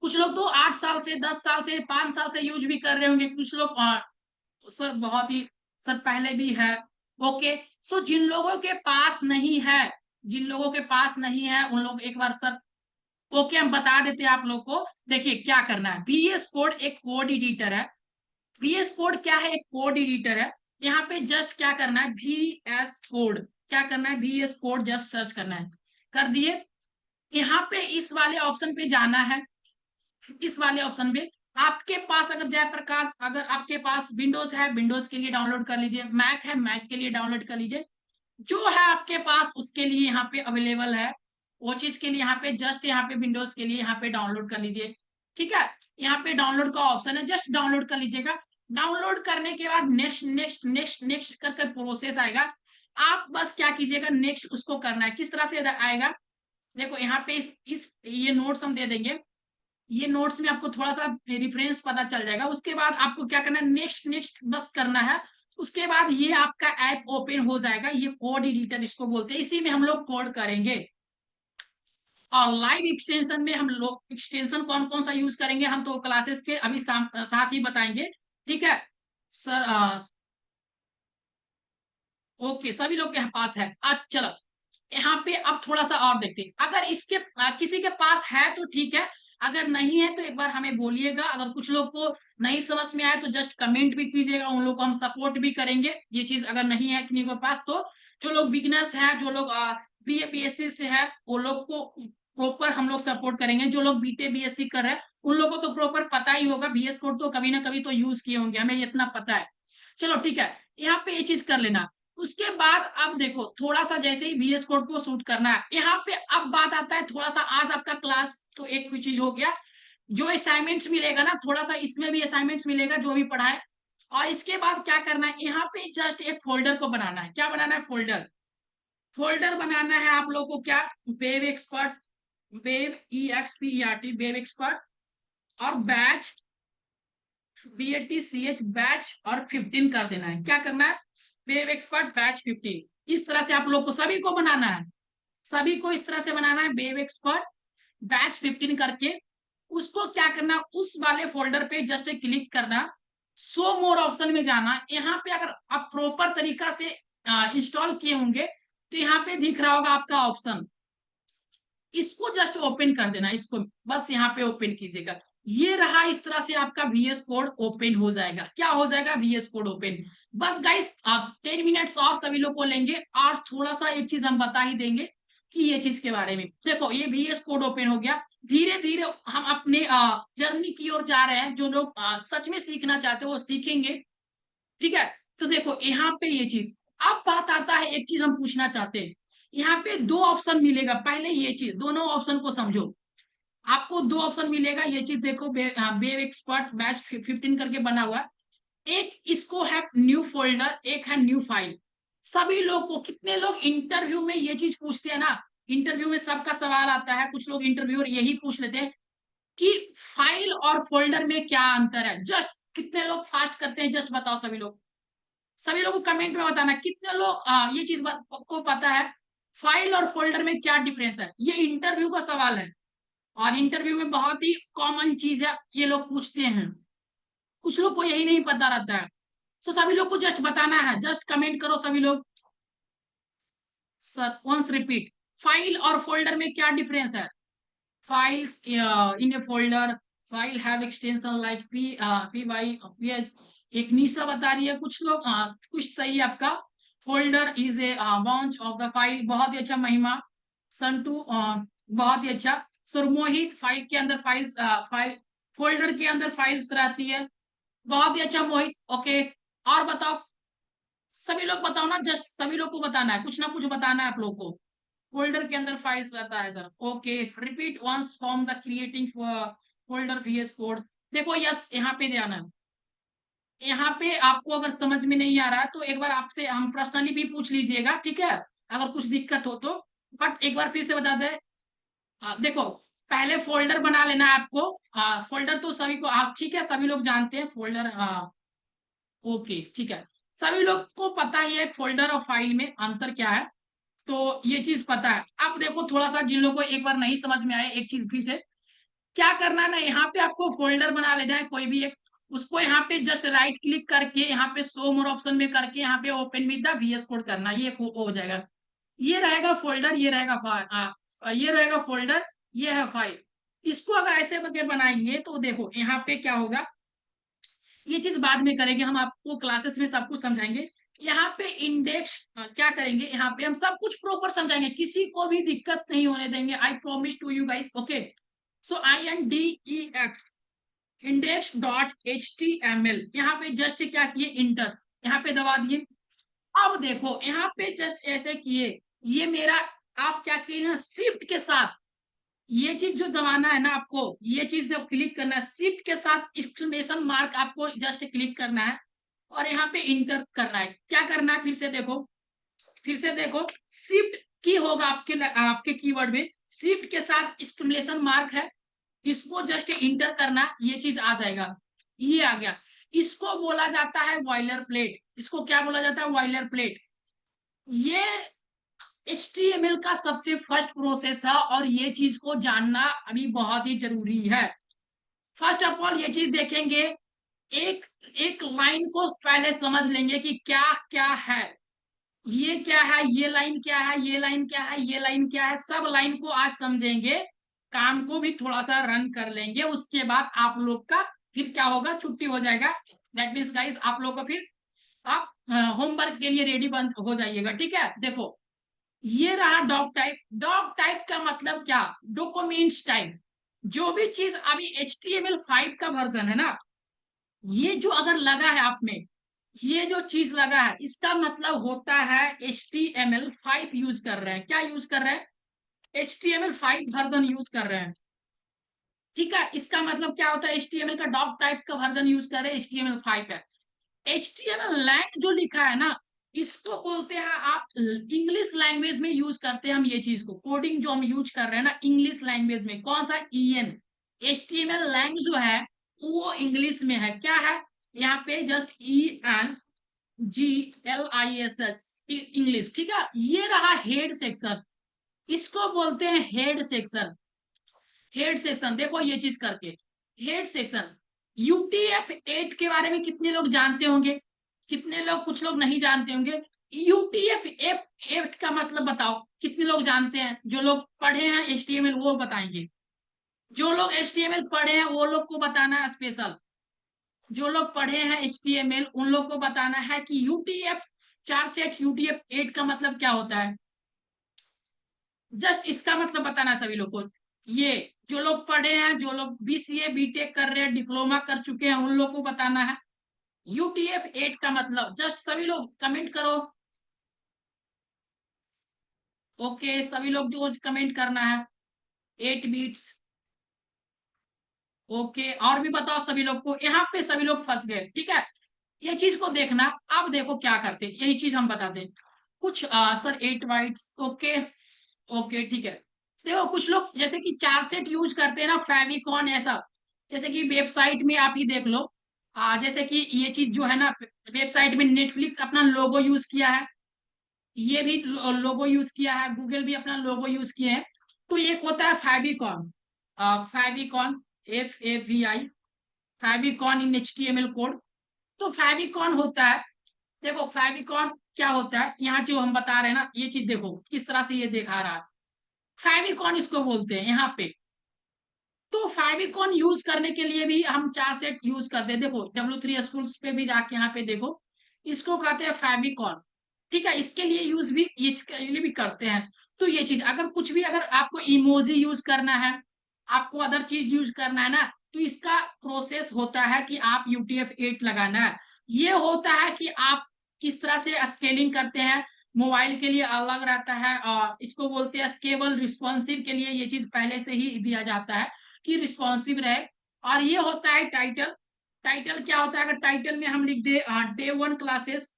कुछ लोग तो 8 साल से, 10 साल से, 5 साल से यूज भी कर रहे होंगे कुछ लोग। सर बहुत ही, सर पहले भी है। ओके, सो जिन लोगों के पास नहीं है, जिन लोगों के पास नहीं है उन लोग एक बार सर, ओके हम बता देते हैं आप लोग को। देखिए क्या करना है, VS कोड एक कोड एडिटर है। VS कोड क्या है? एक कोड एडिटर है। यहाँ पे जस्ट क्या करना है, VS कोड, क्या करना है, VS कोड जस्ट सर्च करना है। कर दिए, यहाँ पे इस वाले ऑप्शन पे जाना है। इस वाले ऑप्शन पे आपके पास अगर जयप्रकाश, अगर आपके पास विंडोज है, विंडोज के लिए डाउनलोड कर लीजिए। मैक है, मैक के लिए डाउनलोड कर लीजिए। जो है आपके पास उसके लिए यहाँ पे अवेलेबल है, वो चीज के लिए यहाँ पे जस्ट, यहाँ पे विंडोज के लिए यहाँ पे डाउनलोड कर लीजिए। ठीक है, यहाँ पे डाउनलोड का ऑप्शन है, जस्ट डाउनलोड कर लीजिएगा। डाउनलोड करने के बाद नेक्स्ट नेक्स्ट नेक्स्ट नेक्स्ट करके प्रोसेस आएगा। आप बस क्या कीजिएगा, नेक्स्ट उसको करना है। किस तरह से आएगा, देखो यहाँ पे इस ये नोट्स हम दे देंगे। ये नोट्स में आपको थोड़ा सा रेफरेंस पता चल जाएगा। उसके बाद आपको क्या करना है, नेक्स्ट नेक्स्ट बस करना है। उसके बाद ये आपका ऐप ओपन हो जाएगा। ये कोड एडिटर इसको बोलते हैं, इसी में हम लोग कोड करेंगे। और लाइव एक्सटेंशन में हम लोग एक्सटेंशन कौन कौन सा यूज करेंगे हम तो क्लासेस के अभी साथ ही बताएंगे। ठीक है सर, ओके सभी लोग के पास है। आज चलो यहाँ पे अब थोड़ा सा और देखते हैं। अगर इसके किसी के पास है तो ठीक है, अगर नहीं है तो एक बार हमें बोलिएगा। अगर कुछ लोग को नहीं समझ में आए तो जस्ट कमेंट भी कीजिएगा, उन लोग को हम सपोर्ट भी करेंगे। ये चीज अगर नहीं है किसी के पास तो जो लोग बिगनर्स हैं, जो लोग BA BSc से है वो लोग को प्रॉपर हम लोग सपोर्ट करेंगे। जो लोग BTech BSc कर रहे हैं उन लोगों को तो प्रॉपर पता ही होगा, VS कोड तो कभी ना कभी तो यूज किए होंगे, हमें इतना पता है। चलो ठीक है, यहाँ पे ये चीज कर लेना। उसके बाद अब देखो थोड़ा सा जैसे ही VS कोड को शूट करना है, यहाँ पे अब बात आता है थोड़ा सा। आज आपका क्लास तो एक चीज हो गया, जो असाइनमेंट्स मिलेगा ना, थोड़ा सा इसमें भी असाइनमेंट्स मिलेगा जो भी पढ़ा है। और इसके बाद क्या करना है, यहाँ पे जस्ट एक फोल्डर को बनाना है। क्या बनाना है, फोल्डर। फोल्डर बनाना है आप लोग को क्या, web expert, web EXPERT, web expert, और बैच BATCH, बैच और 15 कर देना है। क्या करना है, वेब एक्सपर्ट बैच 15। इस तरह से आप लोग को सभी को बनाना है, सभी को इस तरह से बनाना है, वेब एक्सपर्ट बैच 15 करके। उसको क्या करना, उस वाले फोल्डर पे जस्ट क्लिक करना, शो मोर ऑप्शन में जाना। यहाँ पे अगर आप प्रॉपर तरीका से इंस्टॉल किए होंगे तो यहाँ पे दिख रहा होगा आपका ऑप्शन, इसको जस्ट ओपन कर देना। इसको बस यहाँ पे ओपन कीजिएगा। ये रहा, इस तरह से आपका VS कोड ओपन हो जाएगा। क्या हो जाएगा, VS कोड ओपन। बस गाइस 10 मिनट्स और सभी लोग को लेंगे, और थोड़ा सा एक चीज हम बता ही देंगे कि ये चीज के बारे में। देखो ये VS कोड ओपन हो गया। धीरे धीरे हम अपने जर्नी की ओर जा रहे हैं। जो लोग सच में सीखना चाहते हैं वो सीखेंगे, ठीक है। तो देखो यहाँ पे ये चीज, अब बात आता है, एक चीज हम पूछना चाहते हैं। यहाँ पे दो ऑप्शन मिलेगा, पहले ये चीज, दोनों ऑप्शन को समझो। आपको दो ऑप्शन मिलेगा, ये चीज देखो, वेब एक्सपर्ट बैच 15 करके बना हुआ है। एक इसको है न्यू फोल्डर, एक है न्यू फाइल। सभी लोग को, कितने लोग इंटरव्यू में ये चीज पूछते हैं ना, इंटरव्यू में सबका सवाल आता है, कुछ लोग इंटरव्यूअर यही पूछ लेते हैं कि फाइल और फोल्डर में क्या अंतर है। जस्ट कितने लोग फास्ट करते हैं, जस्ट बताओ सभी लोग। सभी लोग को कमेंट में बताना कितने लोग ये चीज को पता है, फाइल और फोल्डर में क्या डिफरेंस है। ये इंटरव्यू का सवाल है, और इंटरव्यू में बहुत ही कॉमन चीज है, ये लोग पूछते हैं। कुछ लोग को यही नहीं पता रहता है। तो सभी लोग को जस्ट बताना है, जस्ट कमेंट करो सभी लोग। सर वंस रिपीट, फाइल और फोल्डर में क्या डिफरेंस है। Files in a folder, file have extension like P Y PS. एक निशा बता रही है, कुछ लोग कुछ सही है आपका। Folder is a bunch of the file, बहुत ही अच्छा महिमा। संटू बहुत ही अच्छा। सुरमोहित, फाइल के अंदर फाइल्स, फाइल फोल्डर के अंदर फाइल्स रहती है, बहुत ही अच्छा मोहित। ओके, और बताओ सभी लोग, बताओ ना, जस्ट सभी लोग को बताना है, कुछ ना कुछ बताना है आप लोग को। फोल्डर के अंदर फाइल्स रहता है sir. Okay, repeat once from the creating folder VS code. देखो यस, यहाँ पे ध्यान है। यहाँ पे आपको अगर समझ में नहीं आ रहा है तो एक बार आपसे हम पर्सनली भी पूछ लीजिएगा, ठीक है, अगर कुछ दिक्कत हो तो। बट एक बार फिर से बता दे, देखो, पहले फोल्डर बना लेना है आपको। फोल्डर तो सभी को आप, ठीक है, सभी लोग जानते हैं फोल्डर। ओके ठीक है, सभी लोग को पता ही है फोल्डर और फाइल में अंतर क्या है, तो ये चीज पता है। अब देखो थोड़ा सा जिन लोगों को एक बार नहीं समझ में आया, एक चीज फिर से क्या करना है ना, यहाँ पे आपको फोल्डर बना लेना है कोई भी एक। उसको यहाँ पे जस्ट राइट क्लिक करके, यहाँ पे शो मोर ऑप्शन में करके, यहाँ पे open with the VS code करना, ये हो जाएगा। ये रहेगा फोल्डर, ये रहेगा ये रहेगा फोल्डर, ये है फाइल। इसको अगर ऐसे करके बनाएंगे तो देखो यहाँ पे क्या होगा, ये चीज बाद में करेंगे, हम आपको क्लासेस में सब कुछ समझाएंगे। यहाँ पे इंडेक्स क्या करेंगे, यहाँ पे हम सब कुछ प्रॉपर समझाएंगे, किसी को भी दिक्कत नहीं होने देंगे, I promise to you guys. Okay, so INDEX index dot HTML, यहाँ पे जस्ट क्या किए, इंटर, यहाँ पे दबा दिए। अब देखो यहाँ पे जस्ट ऐसे किए, ये मेरा, आप क्या किए, शिफ्ट के साथ ये चीज जो दबाना है ना आपको, ये चीज जब क्लिक करना है, शिफ्ट के साथ एक्सक्लेमेशन मार्क आपको जस्ट क्लिक करना है, और यहाँ पे इंटर करना है। क्या करना है, फिर से देखो, फिर से देखो, शिफ्ट की होगा आपके कीवर्ड में, शिफ्ट के साथ एक्सक्लेमेशन मार्क है, इसको जस्ट इंटर करना, ये चीज आ जाएगा, ये आ गया। इसको बोला जाता है बॉयलर प्लेट, इसको क्या बोला जाता है, बॉयलर प्लेट। ये HTML का सबसे फर्स्ट प्रोसेस है, और ये चीज को जानना अभी बहुत ही जरूरी है। फर्स्ट ऑफ ऑल ये चीज देखेंगे, एक एक लाइन को पहले समझ लेंगे कि क्या क्या है, ये क्या है, ये लाइन क्या है, ये लाइन क्या है, ये लाइन क्या है, सब लाइन को आज समझेंगे। काम को भी थोड़ा सा रन कर लेंगे, उसके बाद आप लोग का फिर क्या होगा, छुट्टी हो जाएगा। दैट मीन्स गाइस, आप लोग का फिर आप होमवर्क के लिए रेडी बन हो जाइएगा, ठीक है। देखो ये रहा डॉग टाइप। डॉग टाइप का मतलब क्या, डॉक्यूमेंट्स टाइप। जो भी चीज अभी HTML5 का वर्जन है ना, ये जो अगर लगा है आप में, ये जो चीज लगा है, इसका मतलब होता है HTML5 यूज कर रहे हैं। क्या यूज कर रहे हैं, HTML5 वर्जन यूज कर रहे हैं, ठीक है। इसका मतलब क्या होता है, HTML का डॉग टाइप का वर्जन यूज कर रहे हैं, HTML5 है। HTML लैंग जो लिखा है ना, इसको बोलते हैं, आप इंग्लिश लैंग्वेज में यूज करते हैं हम ये चीज को, कोडिंग जो हम यूज कर रहे हैं ना इंग्लिश लैंग्वेज में, कौन सा, EN। HTML लैंग जो है वो इंग्लिश में है, क्या है, यहाँ पे जस्ट ENGLISS इंग्लिश, ठीक है। ये रहा हेड सेक्शन, इसको बोलते हैं हेड सेक्शन। हेड सेक्शन देखो ये चीज करके, हेड सेक्शन। UTF-8 के बारे में कितने लोग जानते होंगे, कितने लोग, कुछ लोग नहीं जानते होंगे। UTF-8 का मतलब बताओ, कितने लोग जानते हैं, जो लोग पढ़े हैं HTML वो बताएंगे, जो लोग HTML पढ़े हैं वो लोग को बताना है स्पेशल, जो लोग पढ़े हैं HTML उन लोग को बताना है कि UTF-4 से UTF-8 का मतलब क्या होता है, जस्ट इसका मतलब बताना है सभी लोग को। ये जो लोग पढ़े हैं, जो लोग BCA BTech कर रहे हैं, डिप्लोमा कर चुके हैं, उन लोग को बताना है। UTF-8 का मतलब जस्ट सभी लोग कमेंट करो। ओके, सभी लोग जो कमेंट करना है 8 बीट्स। ओके, और भी बताओ सभी लोग को, यहाँ पे सभी लोग फंस गए, ठीक है। ये चीज को देखना। अब देखो क्या करते हैं, यही चीज हम बताते हैं। कुछ सर 8 बाइट्स, ओके। ओके ठीक है। देखो कुछ लोग जैसे कि 4 सेट यूज करते हैं ना, फेविकॉन ऐसा। जैसे कि वेबसाइट में आप ही देख लो, जैसे कि ये चीज जो है ना, वेबसाइट में नेटफ्लिक्स अपना लोगो यूज किया है, ये भी लोगो यूज किया है, गूगल भी अपना लोगो यूज किए हैं। तो एक होता है फेविकॉन, फेविकॉन, FAVI, फेविकॉन इन HTML कोड। तो फेविकॉन होता है, देखो फेविकॉन क्या होता है, यहाँ जो हम बता रहे हैं ना, ये चीज देखो किस तरह से ये दिखा रहा है। फेविकॉन इसको बोलते हैं यहाँ पे। तो फेविकॉन यूज करने के लिए भी हम 4 सेट यूज करते हैं। देखो W3 स्कूल्स पे भी जाके यहाँ पे देखो, इसको कहते हैं फेविकॉन, ठीक है। इसके लिए यूज भी, ये इसके लिए भी करते हैं। तो ये चीज अगर कुछ भी, अगर आपको इमोजी यूज करना है, आपको अदर चीज यूज करना है ना, तो इसका प्रोसेस होता है कि आप UTF-8 लगाना है। ये होता है कि आप किस तरह से स्केलिंग करते हैं, मोबाइल के लिए अलग रहता है, और इसको बोलते हैं स्केबल रिस्पॉन्सिव के लिए ये चीज पहले से ही दिया जाता है कि रिस्पॉन्सिव रहे। और ये होता है टाइटल। टाइटल क्या होता है, अगर टाइटल में हम लिख दे Day 1 classes,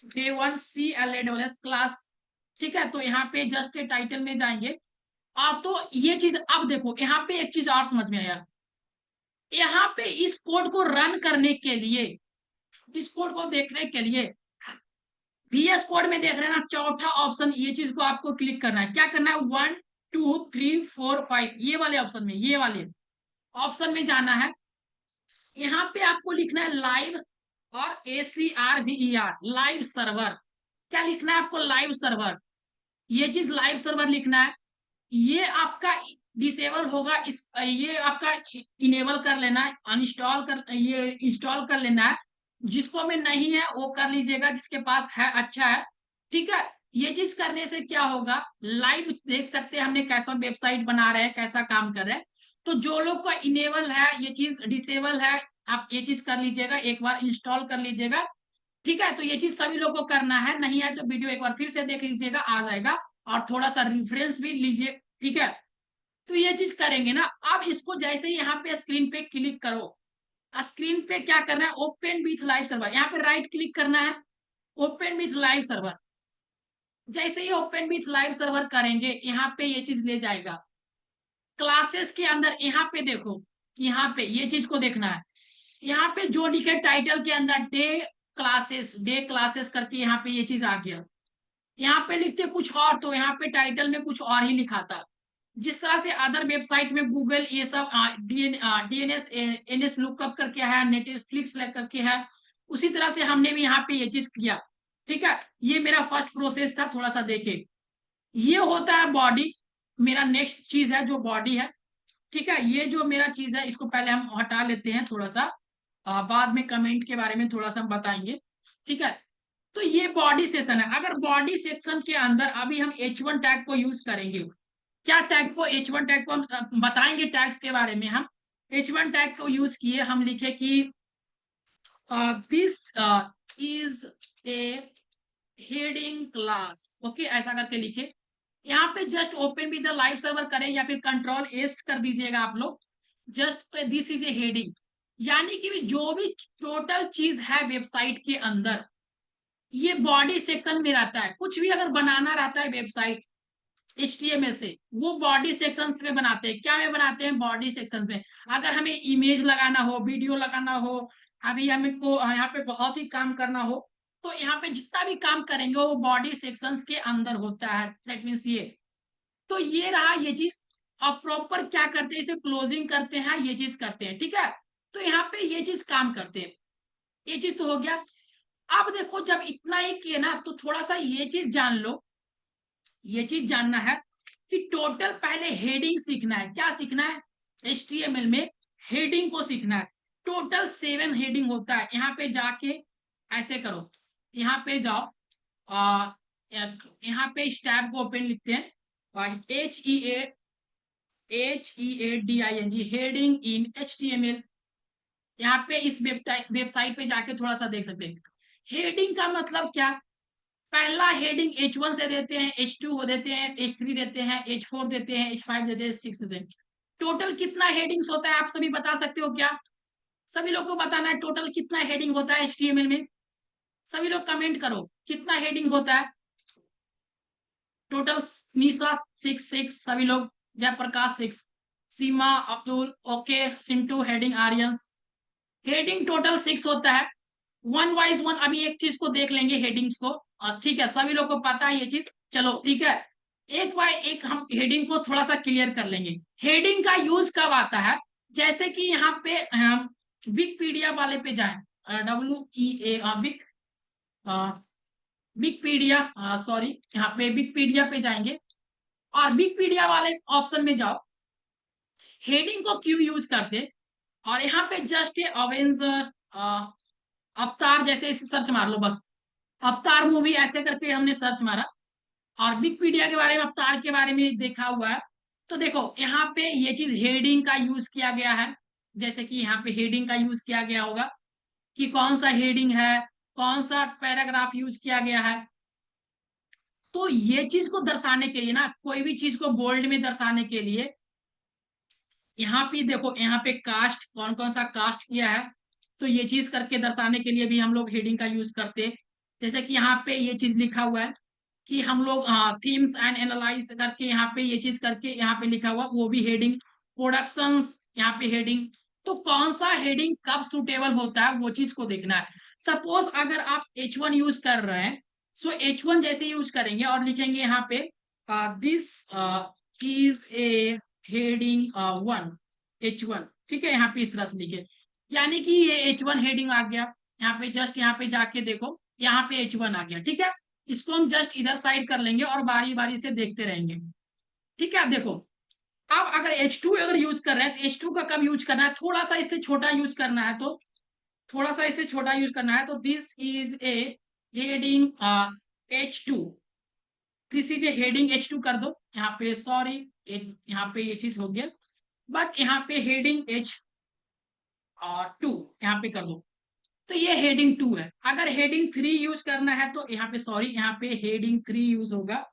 Day 1 CLASS class, ठीक है। तो यहाँ पे जस्ट टाइटल में जाएंगे। तो ये चीज, अब देखो यहाँ पे एक चीज और समझ में आया। यहाँ पे इस कोड को रन करने के लिए, इस कोड को देखने के लिए, VS कोड में देख रहे हैं ना, चौथा ऑप्शन, ये चीज को आपको क्लिक करना है। क्या करना है, 1 2 3 4 5, ये वाले ऑप्शन में, ये वाले ऑप्शन में जाना है। यहाँ पे आपको लिखना है लाइव, और ACRVER, लाइव सर्वर। क्या लिखना है आपको, लाइव सर्वर। ये चीज लाइव सर्वर लिखना है। ये आपका डिसेबल होगा, इस ये आपका इनेबल कर लेना है, अनइंस्टॉल कर, ये इंस्टॉल कर लेना है। जिसको में नहीं है वो कर लीजिएगा, जिसके पास है अच्छा है, ठीक है। ये चीज करने से क्या होगा, लाइव देख सकते हैं हमने कैसा वेबसाइट बना रहे हैं, कैसा काम कर रहे हैं। तो जो लोग का इनेबल है, ये चीज डिसेबल है, आप ये चीज कर लीजिएगा, एक बार इंस्टॉल कर लीजिएगा, ठीक है। तो ये चीज सभी लोग को करना है, नहीं आए तो वीडियो एक बार फिर से देख लीजिएगा, आ जाएगा। और थोड़ा सा रेफरेंस भी लीजिए, ठीक है। तो ये चीज करेंगे ना। अब इसको जैसे ही यहाँ पे स्क्रीन पे क्लिक करो, स्क्रीन पे क्या करना है, ओपन विथ लाइव सर्वर, यहाँ पे राइट क्लिक करना है, ओपन विथ लाइव सर्वर। जैसे ही ओपन विथ लाइव सर्वर करेंगे, यहाँ पे ये चीज ले जाएगा क्लासेस के अंदर। यहाँ पे देखो, यहाँ पे ये चीज को देखना है। यहाँ पे जो लिखे टाइटल के अंदर डे क्लासेस करके, यहाँ पे ये चीज आ गया। यहाँ पे लिखते कुछ और, तो यहाँ पे टाइटल में कुछ और ही लिखा था। जिस तरह से अदर वेबसाइट में गूगल ये सब DNS NS लुकअप करके है, नेटफ्लिक्स करके है, उसी तरह से हमने भी यहाँ पे ये चीज किया, ठीक है। ये मेरा फर्स्ट प्रोसेस था, थोड़ा सा देखे। ये होता है बॉडी, मेरा नेक्स्ट चीज है जो बॉडी है, ठीक है। ये जो मेरा चीज है, इसको पहले हम हटा लेते हैं थोड़ा सा, बाद में कमेंट के बारे में थोड़ा सा हम बताएंगे, ठीक है। तो ये बॉडी सेक्शन है। अगर बॉडी सेक्शन के अंदर अभी हम H1 टैग को यूज करेंगे, क्या टैग को, H1 टैग को हम बताएंगे, टैग्स के बारे में हम H1 टैग को यूज किए, हम लिखे कि this is a heading class, okay, ऐसा करके लिखे। यहाँ पे just open with the live server करें, या फिर Ctrl+S कर दीजिएगा आप लोग। Just this is a heading, यानी कि जो भी टोटल चीज है वेबसाइट के अंदर, ये बॉडी सेक्शन में रहता है। कुछ भी अगर बनाना रहता है वेबसाइट HTML से, वो बॉडी सेक्शंस में बनाते हैं। क्या में बनाते हैं, बॉडी सेक्शन में। अगर हमें इमेज लगाना हो, वीडियो लगाना हो, अभी हमें को यहाँ पे बहुत ही काम करना हो, तो यहाँ पे जितना भी काम करेंगे वो बॉडी सेक्शंस के अंदर होता है, दैट मीन्स ये। तो ये रहा ये चीज। अब प्रॉपर क्या करते हैं, इसे क्लोजिंग करते हैं, ये चीज करते हैं, ठीक है। तो यहाँ पे ये चीज काम करते हैं, ये चीज तो हो गया। अब देखो जब इतना ही किए ना, तो थोड़ा सा ये चीज जान लो, ये चीज जानना है कि टोटल पहले हेडिंग सीखना है। क्या सीखना है, HTML में हेडिंग को सीखना है। टोटल 7 हेडिंग होता है। यहाँ पे जाके ऐसे करो, यहाँ पे जाओ, यहाँ पे इस टैब को ओपन लिखते हैं, HEADING, हेडिंग इन HTML, यहाँ पे इस वेबसाइट पे जाके थोड़ा सा देख सकते हैं। हेडिंग का मतलब क्या, पहला हेडिंग H1 से देते हैं, H2 हो देते हैं, H3 देते हैं, H4 देते हैं, H5 देते हैं, 6 देते हैं। टोटल कितना हेडिंग्स होता है आप सभी बता सकते हो क्या? सभी लोग को बताना है टोटल कितना हेडिंग होता है HTML में। सभी लोग कमेंट करो कितना हेडिंग होता है टोटल। निशा 6 सभी लोग, Jayprakash 6, Seema, Abdul, okay, Sintu, heading, Aryans. Heading total 6 होता है। वन वाइज वन अभी एक चीज को देख लेंगे हेडिंग्स को, और ठीक है सभी लोग को पता है ये चीज, चलो ठीक है। एक बाय एक हम हेडिंग को थोड़ा सा क्लियर कर लेंगे। हेडिंग का यूज कब आता है, जैसे कि यहाँ पे हम विकिपीडिया वाले पे जाए, WEA बिग विकिपीडिया, सॉरी यहाँ पे विकिपीडिया पे जाएंगे और विकिपीडिया वाले ऑप्शन में जाओ। हेडिंग को क्यों यूज करते, और यहाँ पे जस्ट अवेंजर, अवतार जैसे इसे सर्च मार लो बस, अवतार मूवी ऐसे करके हमने सर्च मारा और विकिपीडिया के बारे में अवतार के बारे में देखा हुआ है। तो देखो यहाँ पे ये चीज हेडिंग का यूज किया गया है। जैसे कि यहाँ पे हेडिंग का यूज किया गया होगा कि कौन सा हेडिंग है, कौन सा पैराग्राफ यूज किया गया है। तो ये चीज को दर्शाने के लिए ना, कोई भी चीज को बोल्ड में दर्शाने के लिए यहाँ पे देखो, यहाँ पे कास्ट कौन कौन सा कास्ट किया है, तो ये चीज करके दर्शाने के लिए भी हम लोग हेडिंग का यूज करते हैं। जैसे कि यहाँ पे ये चीज लिखा हुआ है कि हम लोग थीम्स एंड एनालाइज करके यहाँ पे ये चीज करके यहाँ पे लिखा हुआ, वो भी हेडिंग। प्रोडक्शंस यहाँ पे हेडिंग। तो कौन सा हेडिंग कब सुटेबल होता है वो चीज को देखना है। सपोज अगर आप H1 यूज कर रहे हैं, सो H1 जैसे यूज करेंगे और लिखेंगे यहाँ पे this is a heading 1, H1, ठीक है, यहाँ पे इस तरह से लिखे, यानी कि ये H1 हेडिंग आ गया। यहाँ पे जस्ट यहाँ पे जाके देखो, यहाँ पे H1 आ गया, ठीक है। इसको हम जस्ट इधर साइड कर लेंगे और बारी बारी से देखते रहेंगे, ठीक है। देखो अब अगर H2 अगर यूज कर रहे हैं तो H2 का कब यूज करना है, थोड़ा सा इससे छोटा यूज करना है, तो थोड़ा सा इससे छोटा यूज करना है, तो this is a heading H2, this is a heading H2 कर दो यहाँ पे, सॉरी यहाँ पे ये चीज हो गया, बट यहाँ पे हेडिंग H2 यहाँ पे कर दो, तो ये हेडिंग 2 है। अगर हेडिंग 3 यूज करना है तो यहाँ पे, सॉरी यहाँ पे हेडिंग 3 यूज होगा,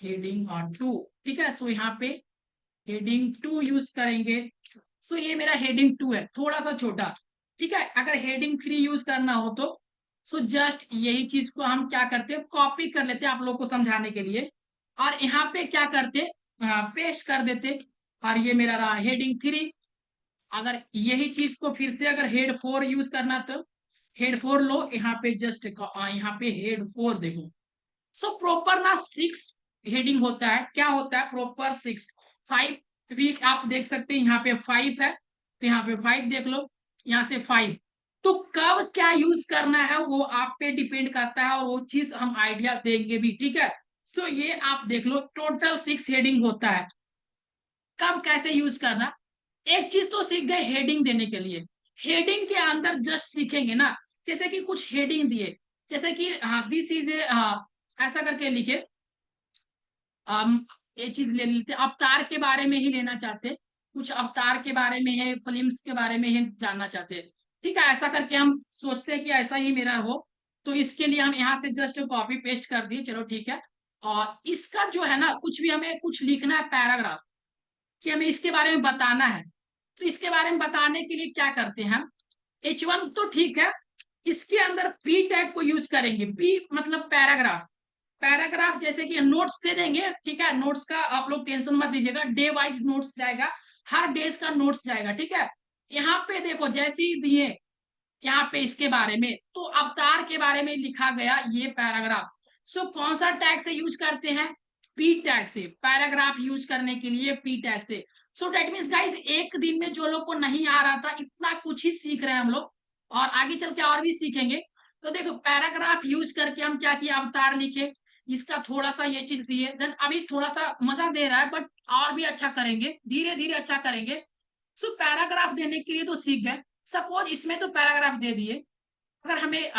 हेडिंग 2, ठीक है। सो यहाँ पे हेडिंग 2 यूज करेंगे। सो ये मेरा हेडिंग 2 है, थोड़ा सा छोटा, ठीक है। अगर हेडिंग 3 यूज करना हो तो सो जस्ट यही चीज को हम क्या करते हैं, कॉपी कर लेते हैं आप लोग को समझाने के लिए, और यहाँ पे क्या करते, पेस्ट कर देते, और ये मेरा रहा हेडिंग 3। अगर यही चीज को फिर से अगर हेड 4 यूज करना तो हेड 4 लो, यहाँ पे जस्ट यहाँ पे हेड 4 देखो। सो प्रॉपर ना 6 हेडिंग होता है, क्या होता है प्रॉपर 6, 5 भी आप देख सकते हैं, यहाँ पे 5 है तो यहाँ पे 5 देख लो, यहाँ से 5। तो कब क्या यूज करना है वो आप पे डिपेंड करता है, और वो चीज हम आइडिया देंगे भी, ठीक है। सो ये आप देख लो टोटल 6 हेडिंग होता है, कब कैसे यूज करना। एक चीज तो सीख गए हेडिंग देने के लिए, हेडिंग के अंदर जस्ट सीखेंगे ना, जैसे कि कुछ हेडिंग दिए, जैसे कि हाँ दिस इज ए, ऐसा करके लिखे, हम ये चीज ले लेते, अवतार के बारे में ही लेना चाहते, कुछ अवतार के बारे में है, फिल्म्स के बारे में ही जानना चाहते, ठीक है। ऐसा करके हम सोचते हैं कि ऐसा ही मेरा हो, तो इसके लिए हम यहाँ से जस्ट कॉपी पेस्ट कर दिए, चलो ठीक है। और इसका जो है ना, कुछ भी हमें कुछ लिखना है पैराग्राफ, कि हमें इसके बारे में बताना है, तो इसके बारे में बताने के लिए क्या करते हैं हम, H1 तो ठीक है, इसके अंदर P टैग को यूज करेंगे। P मतलब पैराग्राफ, पैराग्राफ जैसे कि नोट्स दे देंगे, ठीक है। नोट्स का आप लोग टेंशन मत दीजिएगा, डे वाइज नोट्स जाएगा, हर डेज का नोट्स जाएगा, ठीक है। यहाँ पे देखो जैसे ही दिए यहाँ पे इसके बारे में, तो अवतार के बारे में लिखा गया ये पैराग्राफ। सो कौन सा टैग से यूज करते हैं, पी टैग से, पैराग्राफ यूज करने के लिए पी टैग से। सो डेट मीन्स गाइस एक दिन में जो लोग को नहीं आ रहा था, इतना कुछ ही सीख रहे हैं हम लोग, और आगे चल के और भी सीखेंगे। तो देखो पैराग्राफ यूज करके हम क्या किया, अवतार लिखे, इसका थोड़ा सा ये चीज दिए, देन अभी थोड़ा सा मजा दे रहा है, बट और भी अच्छा करेंगे, धीरे धीरे अच्छा करेंगे। सो पैराग्राफ देने के लिए तो सीख गए, सपोज इसमें तो पैराग्राफ दे दिए। अगर हमें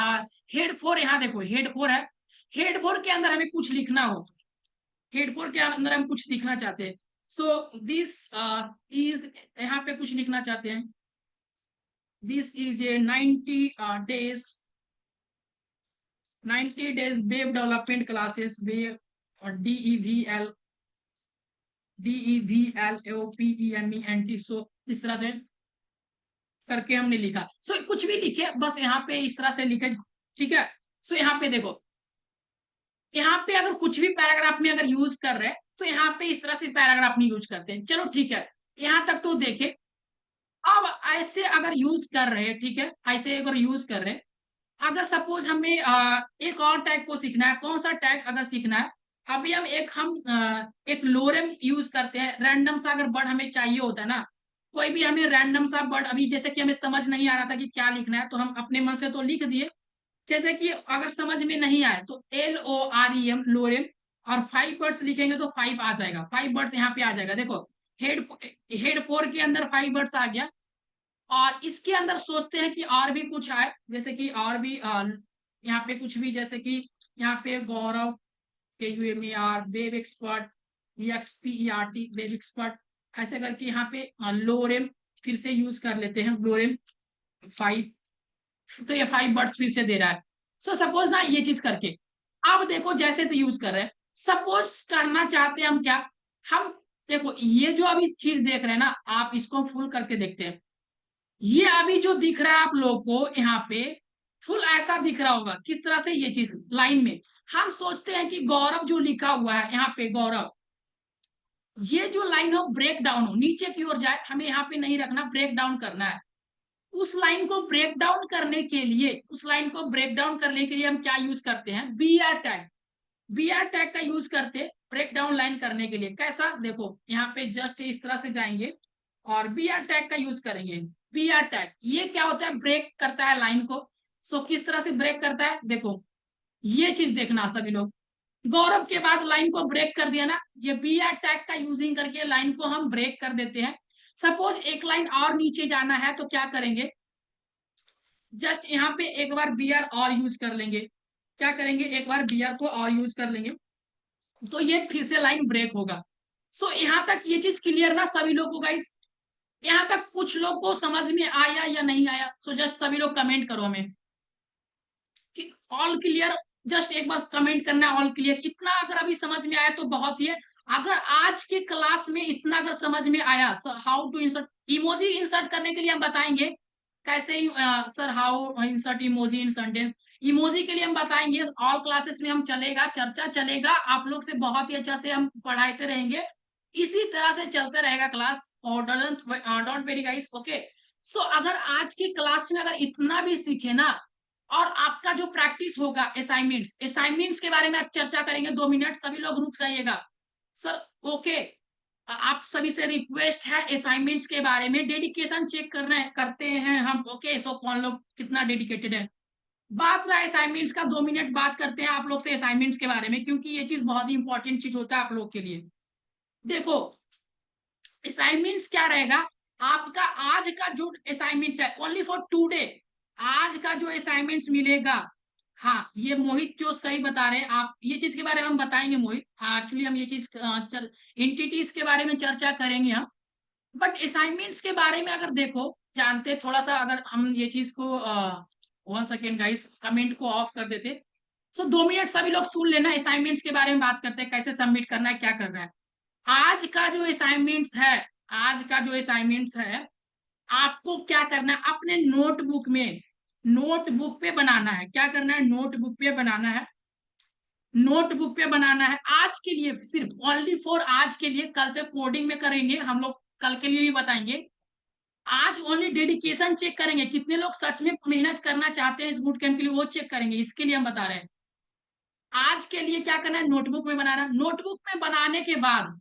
हेड 4, यहाँ देखो हेड 4 है, हेड 4 के अंदर हमें कुछ लिखना हो, हेड 4 के अंदर हम कुछ लिखना चाहते हैं, सो दिस इज, यहाँ पे कुछ लिखना चाहते हैं, this is a 90 days web development classes, web DEVL DEVLOPEMENT। सो इस तरह से करके हमने लिखा। सो कुछ भी लिखे, बस यहाँ पे इस तरह से लिखे, ठीक है। सो यहाँ पे देखो, यहाँ पे अगर कुछ भी पैराग्राफ में अगर यूज कर रहे हैं तो यहाँ पे इस तरह से पैराग्राफ में यूज करते हैं। चलो ठीक है, यहाँ तक तो देखे। अब ऐसे अगर यूज कर रहे हैं, ठीक है, ऐसे अगर यूज कर रहे हैं, अगर सपोज हमें एक और टैग को सीखना है, कौन सा टैग अगर सीखना है, अभी हम एक लोरेम यूज करते हैं। रैंडम सा अगर वर्ड हमें चाहिए होता है ना, कोई भी हमें रैंडम सा वर्ड, अभी जैसे कि हमें समझ नहीं आ रहा था कि क्या लिखना है, तो हम अपने मन से तो लिख दिए। जैसे कि अगर समझ में नहीं आए तो LOREM, लोरेम, और 5 वर्ड्स लिखेंगे तो 5 आ जाएगा, 5 वर्ड्स यहाँ पे आ जाएगा। देखो, हेड हेड 4 के अंदर 5 वर्ड्स आ गया। और इसके अंदर सोचते हैं कि और भी कुछ आए, जैसे कि और भी यहाँ पे कुछ भी, जैसे कि यहाँ पे गौरव, KUMER, web expert, EXPERT, web expert, ऐसे करके यहाँ पे लोरेम फिर से यूज कर लेते हैं, लोरेम 5। तो ये 5 वर्ड्स फिर से दे रहा है। सो सपोज ना ये चीज करके, अब देखो जैसे तो यूज कर रहे हैं, सपोज करना चाहते हैं हम क्या, हम देखो ये जो अभी चीज देख रहे हैं ना, आप इसको फुल करके देखते हैं। ये अभी जो दिख रहा है आप लोग को यहाँ पे, फुल ऐसा दिख रहा होगा, किस तरह से ये चीज लाइन में। हम सोचते हैं कि गौरव जो लिखा हुआ है यहाँ पे, गौरव, ये जो लाइन हो ब्रेक डाउन हो, नीचे की ओर जाए, हमें यहाँ पे नहीं रखना, ब्रेक डाउन करना है। उस लाइन को ब्रेक डाउन करने के लिए, उस लाइन को ब्रेक डाउन करने के लिए हम क्या यूज करते हैं, BR टैग। BR टैग का यूज करते ब्रेक डाउन लाइन करने के लिए। कैसा, देखो यहाँ पे जस्ट इस तरह से जाएंगे और BR टैग का यूज करेंगे। BR टैग ये क्या होता है, ब्रेक करता है लाइन को। सो किस तरह से ब्रेक करता है, देखो ये चीज देखना सभी लोग। गौरव के बाद लाइन को ब्रेक कर दिया ना, ये BR टैग का यूजिंग करके लाइन को हम ब्रेक कर देते हैं। सपोज एक लाइन और नीचे जाना है तो क्या करेंगे, जस्ट यहाँ पे एक बार BR और यूज कर लेंगे। क्या करेंगे, एक बार BR को और यूज कर लेंगे, तो ये फिर से लाइन ब्रेक होगा। सो यहाँ तक ये चीज क्लियर ना सभी लोग को गाइस, यहाँ तक कुछ लोग को समझ में आया या नहीं आया? सो जस्ट सभी लोग कमेंट करो हमें कि ऑल क्लियर। जस्ट एक बार कमेंट करना ऑल क्लियर। इतना अगर अभी समझ में आया तो बहुत ही है। अगर आज के क्लास में इतना अगर समझ में आया, sir how to insert emoji, insert करने के लिए हम बताएंगे कैसे। Sir how insert emoji in sentence, emoji के लिए हम बताएंगे। ऑल क्लासेस में हम चलेगा, चर्चा चलेगा, आप लोग से बहुत ही अच्छा से हम पढ़ाते रहेंगे। इसी तरह से चलते रहेगा क्लास। और डोंट वेरी गाइस, ओके। सो अगर आज की क्लास में अगर इतना भी सीखे ना, और आपका जो प्रैक्टिस होगा असाइनमेंट्स, असाइनमेंट्स के बारे में आज चर्चा करेंगे 2 मिनट, सभी लोग रुक जाइएगा। सर ओके, आप सभी से रिक्वेस्ट है असाइनमेंट्स के बारे में डेडिकेशन चेक करते हैं हम, ओके। सो कौन लोग कितना डेडिकेटेड है। बात रहा असाइनमेंट्स का, 2 मिनट बात करते हैं आप लोग से असाइनमेंट्स के बारे में, क्योंकि ये चीज बहुत ही इंपॉर्टेंट चीज होता है आप लोग के लिए। देखो असाइनमेंट्स क्या रहेगा आपका, आज का जो असाइनमेंट्स है ओनली फॉर टुडे, आज का जो असाइनमेंट्स मिलेगा। हाँ ये मोहित जो सही बता रहे हैं आप, ये चीज के बारे में हम बताएंगे मोहित। हाँ एक्चुअली हम ये चीज एंटिटीज के बारे में चर्चा करेंगे हम। बट असाइनमेंट्स के बारे में अगर देखो जानते थोड़ा सा, अगर हम ये चीज को 1 सेकेंड गाइस, कमेंट को ऑफ कर देते। सो 2 मिनट सभी लोग सुन लेना, असाइनमेंट्स के बारे में बात करते हैं, कैसे सबमिट करना है, क्या करना है। आज का जो असाइनमेंट्स है, आज का जो असाइनमेंट्स है, आपको क्या करना है, अपने नोटबुक में, नोटबुक पे बनाना है। क्या करना है, नोटबुक पे बनाना है, नोटबुक पे बनाना है आज के लिए, सिर्फ ओनली फॉर आज के लिए। कल से कोडिंग में करेंगे हम लोग, कल के लिए भी बताएंगे। आज ओनली डेडिकेशन चेक करेंगे, कितने लोग सच में मेहनत करना चाहते हैं इस बूट कैंप के लिए, वो चेक करेंगे, इसके लिए हम बता रहे हैं। आज के लिए क्या करना है, नोटबुक में बनाना। नोटबुक में बनाने के बाद,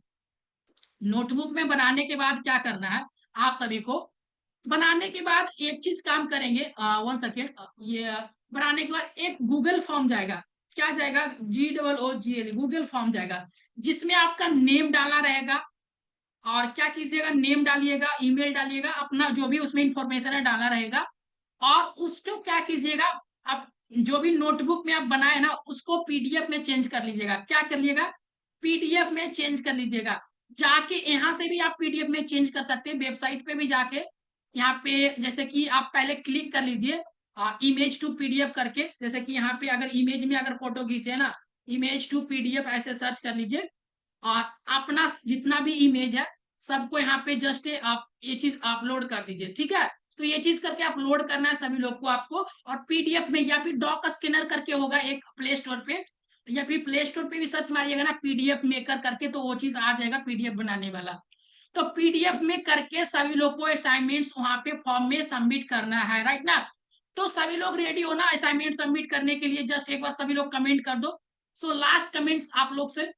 नोटबुक में बनाने के बाद क्या करना है आप सभी को, बनाने के बाद एक चीज काम करेंगे, 1 सेकेंड, ये बनाने के बाद एक गूगल फॉर्म जाएगा। क्या जाएगा, GOOGLE, गूगल फॉर्म जाएगा, जिसमें आपका नेम डालना रहेगा। और क्या कीजिएगा, नेम डालिएगा, ईमेल डालिएगा, अपना जो भी उसमें इंफॉर्मेशन है डालना रहेगा। और उसको क्या कीजिएगा, आप जो भी नोटबुक में आप बनाए ना, उसको PDF में चेंज कर लीजिएगा। क्या कर लीजिएगा, PDF में चेंज कर लीजिएगा। जाके यहाँ से भी आप PDF में चेंज कर सकते हैं, वेबसाइट पे भी जाके यहाँ पे जैसे कि आप पहले क्लिक कर लीजिए इमेज टू पीडीएफ करके, जैसे कि यहाँ पे अगर इमेज में अगर फोटो खींचे ना, इमेज टू पीडीएफ ऐसे सर्च कर लीजिए और अपना जितना भी इमेज है सबको यहाँ पे जस्ट आप ये चीज अपलोड कर दीजिए, ठीक है। तो ये चीज करके अपलोड करना है सभी लोग को आपको, और पीडीएफ में या फिर डॉक स्कैनर करके होगा एक प्ले स्टोर पे, या फिर प्ले स्टोर पे भी सर्च मारिएगा ना पीडीएफ मेकर करके, तो वो चीज आ जाएगा पीडीएफ बनाने वाला। तो पीडीएफ में करके सभी लोग को असाइनमेंट्स वहां पे फॉर्म में सबमिट करना है, राइट ना। तो सभी लोग रेडी हो ना असाइनमेंट सबमिट करने के लिए, जस्ट एक बार सभी लोग कमेंट कर दो। सो लास्ट कमेंट्स आप लोग से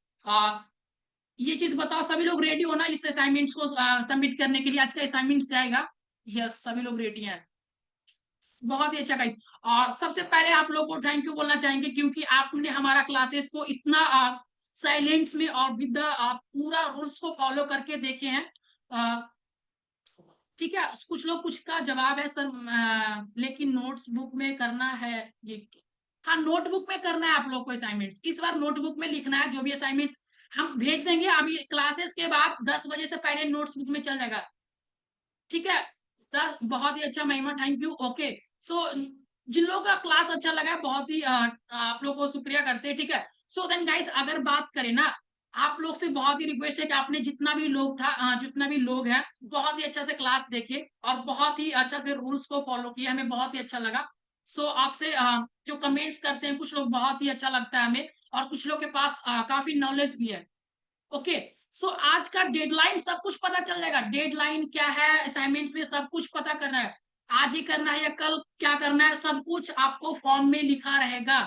ये चीज बताओ, सभी लोग रेडी हो ना इस असाइनमेंट्स को सबमिट करने के लिए, आज का असाइनमेंट जाएगा। यस, सभी लोग रेडी हैं। बहुत ही अच्छा गाइस। और सबसे पहले आप लोग को थैंक यू बोलना चाहेंगे, क्योंकि आपने हमारा क्लासेस को इतना साइलेंस में और विद पूरा रूल्स को फॉलो करके देखे हैं। ठीक है, कुछ लोग कुछ का जवाब है सर, लेकिन नोट्स बुक में करना है ये। हाँ, नोटबुक में करना है आप लोग को असाइनमेंट्स, इस बार नोटबुक में लिखना है जो भी असाइनमेंट्स हम भेज देंगे अभी क्लासेस के बाद 10 बजे से पहले नोट्स बुक में चल जाएगा, ठीक है। बहुत ही अच्छा महिमा, थैंक यू। ओके, सो जिन लोगों का क्लास अच्छा लगा है बहुत ही आप लोग को शुक्रिया करते हैं, ठीक है। सो देन गाइस, अगर बात करें ना, आप लोग से बहुत ही रिक्वेस्ट है कि आपने जितना भी लोग था जितना भी लोग हैं बहुत ही अच्छा से क्लास देखे और बहुत ही अच्छा से रूल्स को फॉलो किया, हमें बहुत ही अच्छा लगा। सो आपसे जो कमेंट्स करते हैं कुछ लोग, बहुत ही अच्छा लगता है हमें, और कुछ लोग के पास काफी नॉलेज भी है। ओके, सो आज का डेडलाइन सब कुछ पता चल जाएगा, डेडलाइन क्या है असाइनमेंट्स में सब कुछ पता करना है, आज ही करना है या कल क्या करना है, सब कुछ आपको फॉर्म में लिखा रहेगा।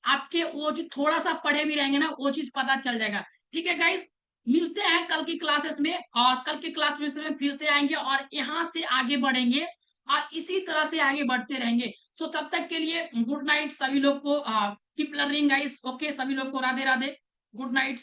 आपके वो जो थोड़ा सा पढ़े भी रहेंगे ना वो चीज पता चल जाएगा, ठीक है गाइज। मिलते हैं कल की क्लासेस में, और कल की क्लास में फिर से आएंगे और यहाँ से आगे बढ़ेंगे और इसी तरह से आगे बढ़ते रहेंगे। सो तब तक के लिए गुड नाइट सभी लोग को, कीप लर्निंग गाइस। ओके, सभी लोग को राधे राधे, गुड नाइट।